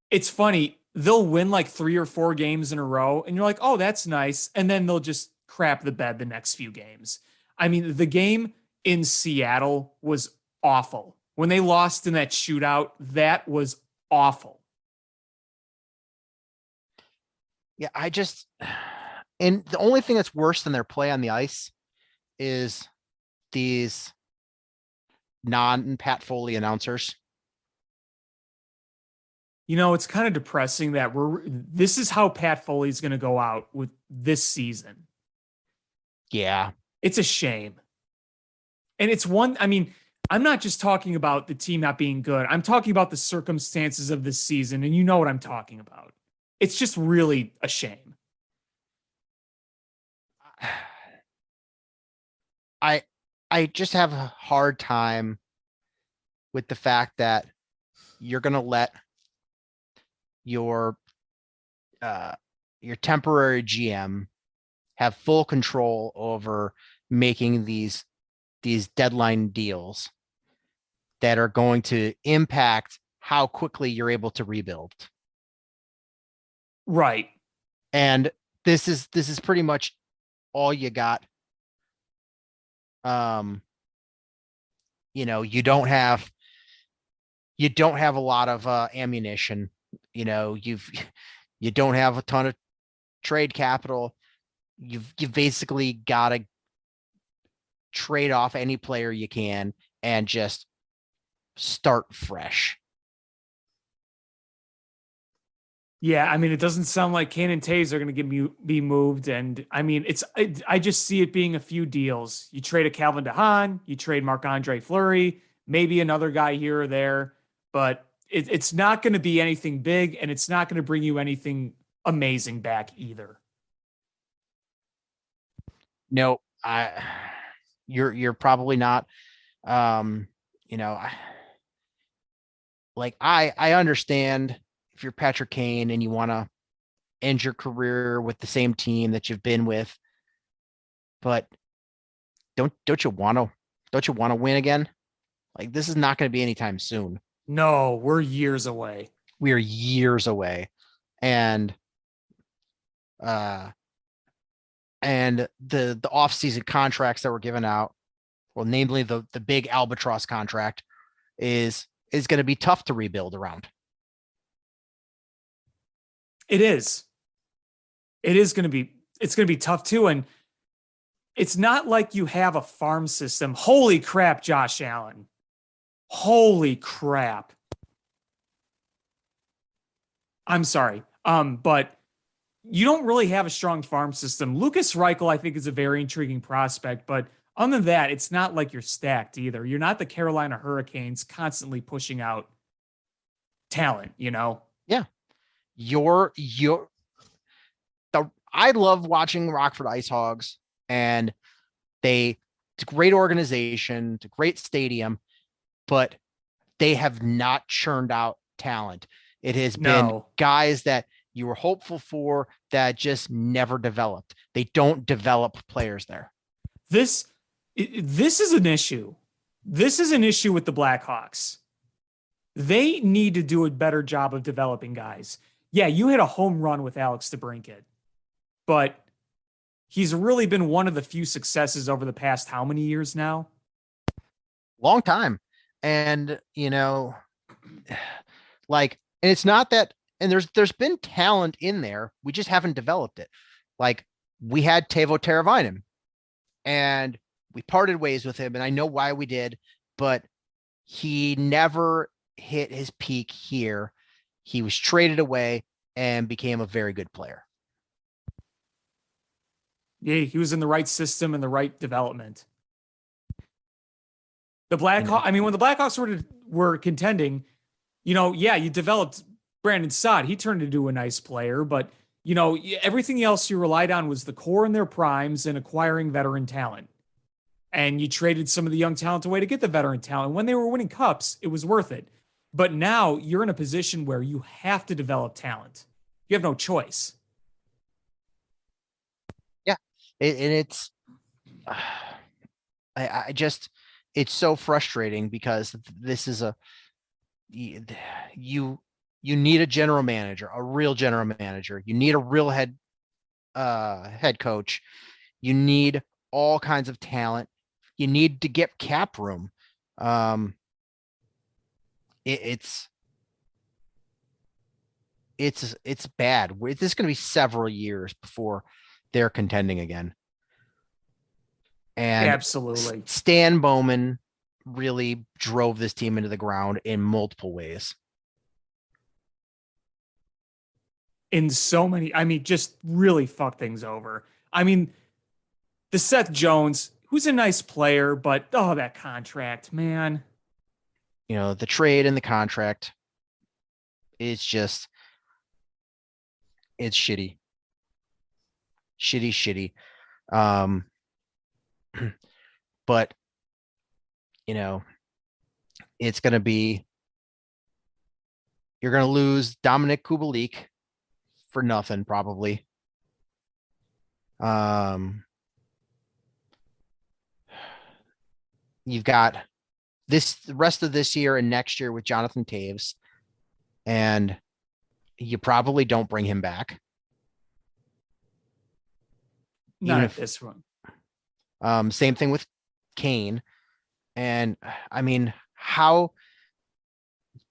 it's funny. They'll win like 3 or 4 games in a row, and you're like, oh, that's nice. And then they'll just crap the bed the next few games. I mean, the game in Seattle was awful. When they lost in that shootout, that was awful. Yeah, and the only thing that's worse than their play on the ice is these non-Pat Foley announcers. You know, it's kind of depressing that this is how Pat Foley's going to go out with this season. Yeah. It's a shame. And I'm not just talking about the team not being good. I'm talking about the circumstances of this season, and you know what I'm talking about. It's just really a shame. I just have a hard time with the fact that you're going to let your temporary GM have full control over making these deadline deals that are going to impact how quickly you're able to rebuild. Right. And this is pretty much all you got. You know, you don't have a lot of ammunition. You know, you don't have a ton of trade capital. You've basically got to trade off any player you can and just start fresh. Yeah, I mean, it doesn't sound like Kane and Taves are going to be moved. And I mean, I just see it being a few deals. You trade a Calvin DeHaan, you trade Marc-Andre Fleury, maybe another guy here or there, but it's not going to be anything big, and it's not going to bring you anything amazing back either. No, you're probably not. You know, I understand if you're Patrick Kane and you want to end your career with the same team that you've been with, but don't you want to win again? Like, this is not going to be anytime soon. No, we're years away. We are years away. And the off-season contracts that were given out, well, namely the big albatross contract, is going to be tough to rebuild around. It is. It's going to be tough too. And it's not like you have a farm system. Holy crap, Josh Allen. Holy crap. I'm sorry. But you don't really have a strong farm system. Lucas Reichel, I think, is a very intriguing prospect, but other than that, it's not like you're stacked either. You're not the Carolina Hurricanes constantly pushing out talent, you know? Yeah. I love watching Rockford Ice Hogs, and it's a great organization, it's a great stadium, but they have not churned out talent. It has been guys that you were hopeful for that just never developed. They don't develop players there. This is an issue. This is an issue with the Blackhawks. They need to do a better job of developing guys. Yeah, you hit a home run with Alex DeBrincat, but he's really been one of the few successes over the past how many years now? Long time. And, you know, like, and it's not that, and there's been talent in there. We just haven't developed it. Like, we had Teuvo Teravainen, and we parted ways with him, and I know why we did, but he never hit his peak here. He was traded away and became a very good player. Yeah, he was in the right system and the right development. The Blackhawks, I mean, when the Blackhawks were contending, you know, yeah, you developed Brandon Saad. He turned into a nice player, but, you know, everything else you relied on was the core in their primes and acquiring veteran talent. And you traded some of the young talent away to get the veteran talent. When they were winning cups, it was worth it. But now you're in a position where you have to develop talent. You have no choice. And it's, I just, it's so frustrating because this is you need a general manager, a real general manager. You need a real head coach. You need all kinds of talent. You need to get cap room. It's bad. This is going to be several years before they're contending again. And Absolutely. Stan Bowman really drove this team into the ground in multiple ways. In so many, I mean, just really fuck things over. I mean, the Seth Jones, who's a nice player, but oh, that contract, man. You know, the trade and the contract, it's just, it's shitty. Shitty. But, you know, it's going to be, you're going to lose Dominic Kubalik for nothing, probably. You've got the rest of this year and next year with Jonathan Taves, and you probably don't bring him back. Not if this one. Same thing with Kane. And I mean, how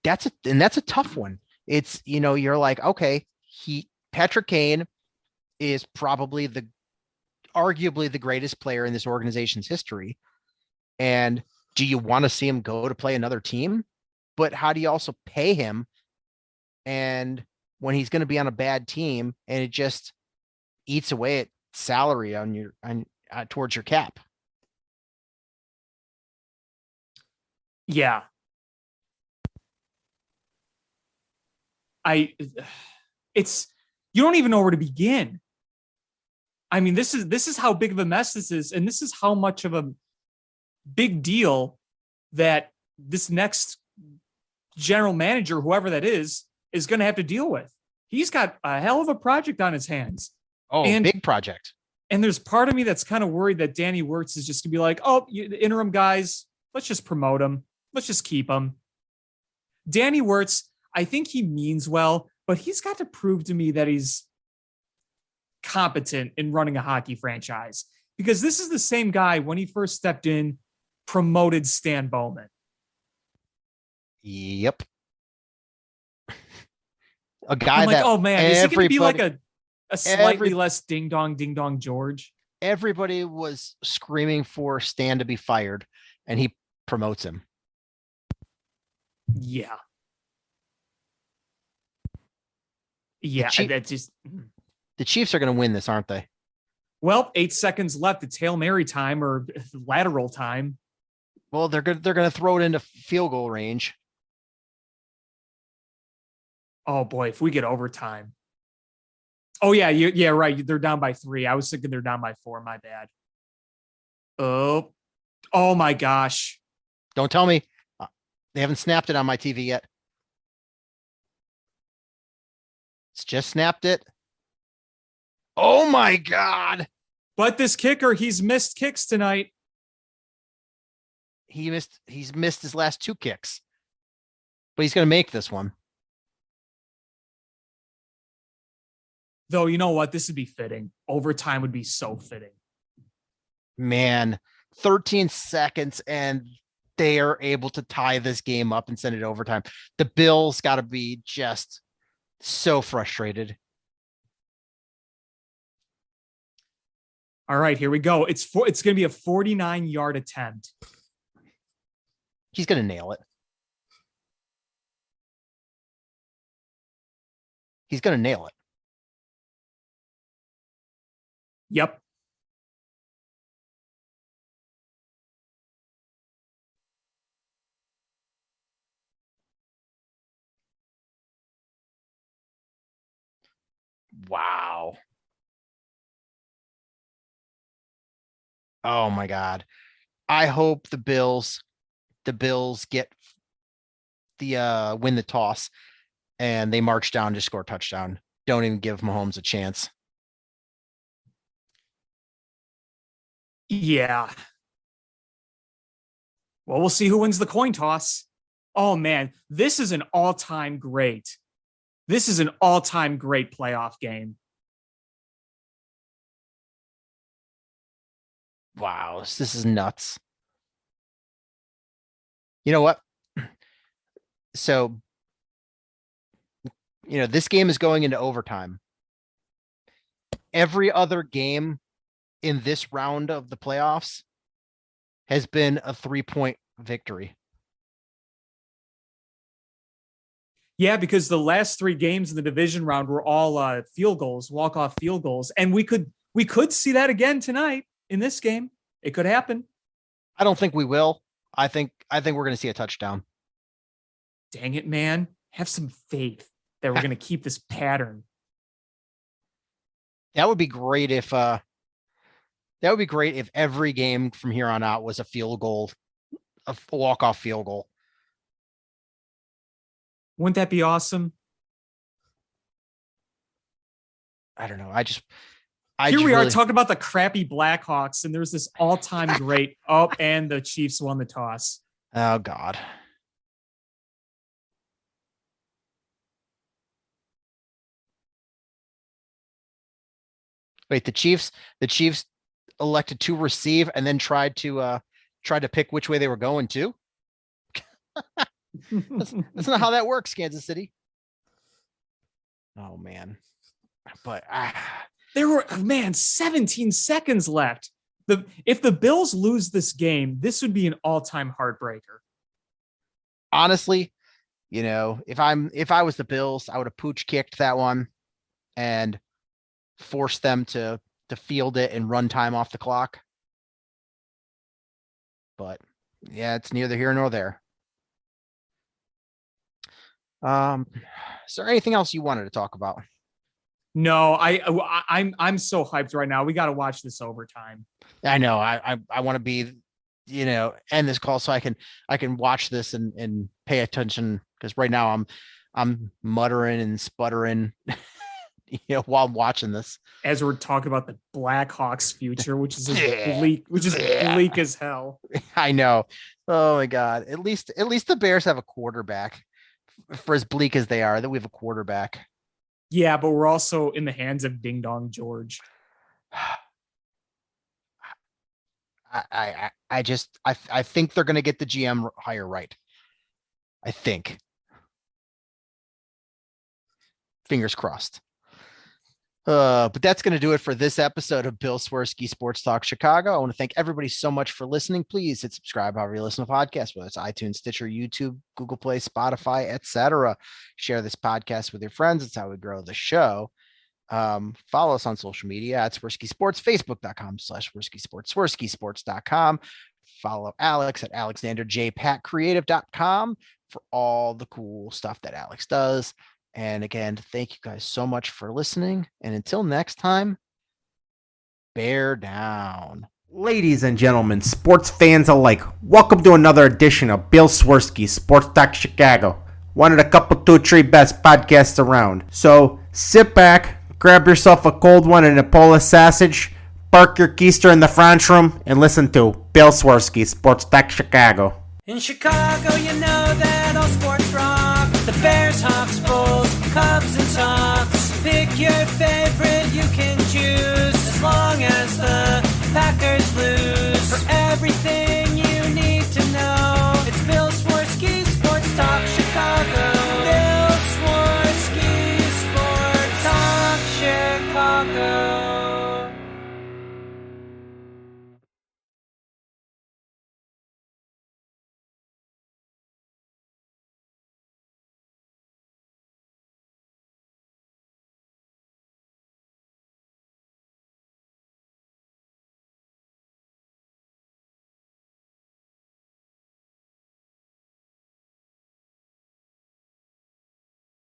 that's a tough one. It's, you know, you're like, okay, Patrick Kane is probably arguably the greatest player in this organization's history. And do you want to see him go to play another team? But how do you also pay him? And when he's going to be on a bad team and it just eats away at salary on towards your cap. Yeah. You don't even know where to begin. I mean, this is how big of a mess this is. And this is how much of a big deal that this next general manager, whoever that is going to have to deal with. He's got a hell of a project on his hands. Oh, and big project. And there's part of me that's kind of worried that Danny Wirtz is just going to be like, oh, the interim guys, let's just promote him. Let's just keep him. Danny Wirtz, I think he means well, but he's got to prove to me that he's competent in running a hockey franchise, because this is the same guy when he first stepped in, promoted Stan Bowman. Yep. A guy I'm like, that, oh man, is he going to be like a slightly less ding dong George? Everybody was screaming for Stan to be fired, and he promotes him. Yeah. Yeah, the Chiefs are going to win this, aren't they? Well, 8 seconds left. It's Hail Mary time or lateral time. Well, they're going to throw it into field goal range. Oh boy, if we get overtime. Oh yeah, right. They're down by 3. I was thinking they're down by 4. My bad. Oh my gosh. Don't tell me. They haven't snapped it on my TV yet. It's just snapped it. Oh my God. But this kicker, he's missed kicks tonight. He's missed his last 2 kicks. But he's going to make this one. Though, you know what? This would be fitting. Overtime would be so fitting. Man, 13 seconds and they are able to tie this game up and send it to overtime. The Bills got to be just so frustrated. All right, here we go. It's going to be a 49-yard attempt. He's going to nail it. He's going to nail it. Yep. Wow. Oh my God. I hope the Bills get the win the toss and they march down to score a touchdown. Don't even give Mahomes a chance. Yeah. Well, we'll see who wins the coin toss. Oh, man, this is an all-time great. This is an all-time great playoff game. Wow, this is nuts. You know what? So, this game is going into overtime. Every other game in this round of the playoffs has been a 3-point victory. Yeah, because the last 3 games in the division round were all field goals, walk-off field goals. And we could see that again tonight in this game. It could happen. I don't think we will. I think we're going to see a touchdown. Dang it, man. Have some faith that we're going to keep this pattern. That would be great if every game from here on out was a field goal, a walk-off field goal. Wouldn't that be awesome? I don't know. Here we are talking about the crappy Blackhawks, and there's this all-time great. Oh, and the Chiefs won the toss. Oh, God. Wait, the Chiefs elected to receive and then tried to pick which way they were going to. That's not how that works, Kansas City. Oh, man. But there were 17 seconds left. If the Bills lose this game, this would be an all-time heartbreaker. Honestly, if I was the Bills, I would have pooch kicked that one and forced them to field it and run time off the clock. But yeah, it's neither here nor there. Is there anything else you wanted to talk about? No, I'm so hyped right now. We got to watch this overtime. I know. I want to be, end this call so I can watch this and pay attention, because right now I'm muttering and sputtering, while I'm watching this. As we're talking about the Blackhawks future, which is bleak as hell. I know. Oh my God. At least the Bears have a quarterback. For as bleak as they are, that we have a quarterback. Yeah, but we're also in the hands of Ding Dong George. I think they're going to get the GM hire right. I think. Fingers crossed. But that's going to do it for this episode of Bill Swerski Sports Talk Chicago. I want to thank everybody so much for listening. Please hit subscribe however you listen to podcasts, whether it's iTunes, Stitcher, YouTube, Google Play, Spotify, etc. Share this podcast with your friends. It's how we grow the show. Follow us on social media at Swerski Sports, Facebook.com/Swerski Sports, SwerskiSports.com. Follow Alex at AlexanderJPatCreative.com for all the cool stuff that Alex does. And again, thank you guys so much for listening. And until next time, bear down. Ladies and gentlemen, sports fans alike, welcome to another edition of Bill Swerski Sports Talk Chicago. One of the couple, 2, 3 best podcasts around. So sit back, grab yourself a cold one and a Polish sausage, park your keister in the French room, and listen to Bill Swerski Sports Talk Chicago. In Chicago, you know that all sports rock. The Bears, Hawks, Bulls, Cubs, and Sox. Pick your favorite, you can choose. As long as the Packers lose. For everything you need to know, it's Bill Swerski Sports Talk Chicago. Bill Swerski Sports Talk Chicago.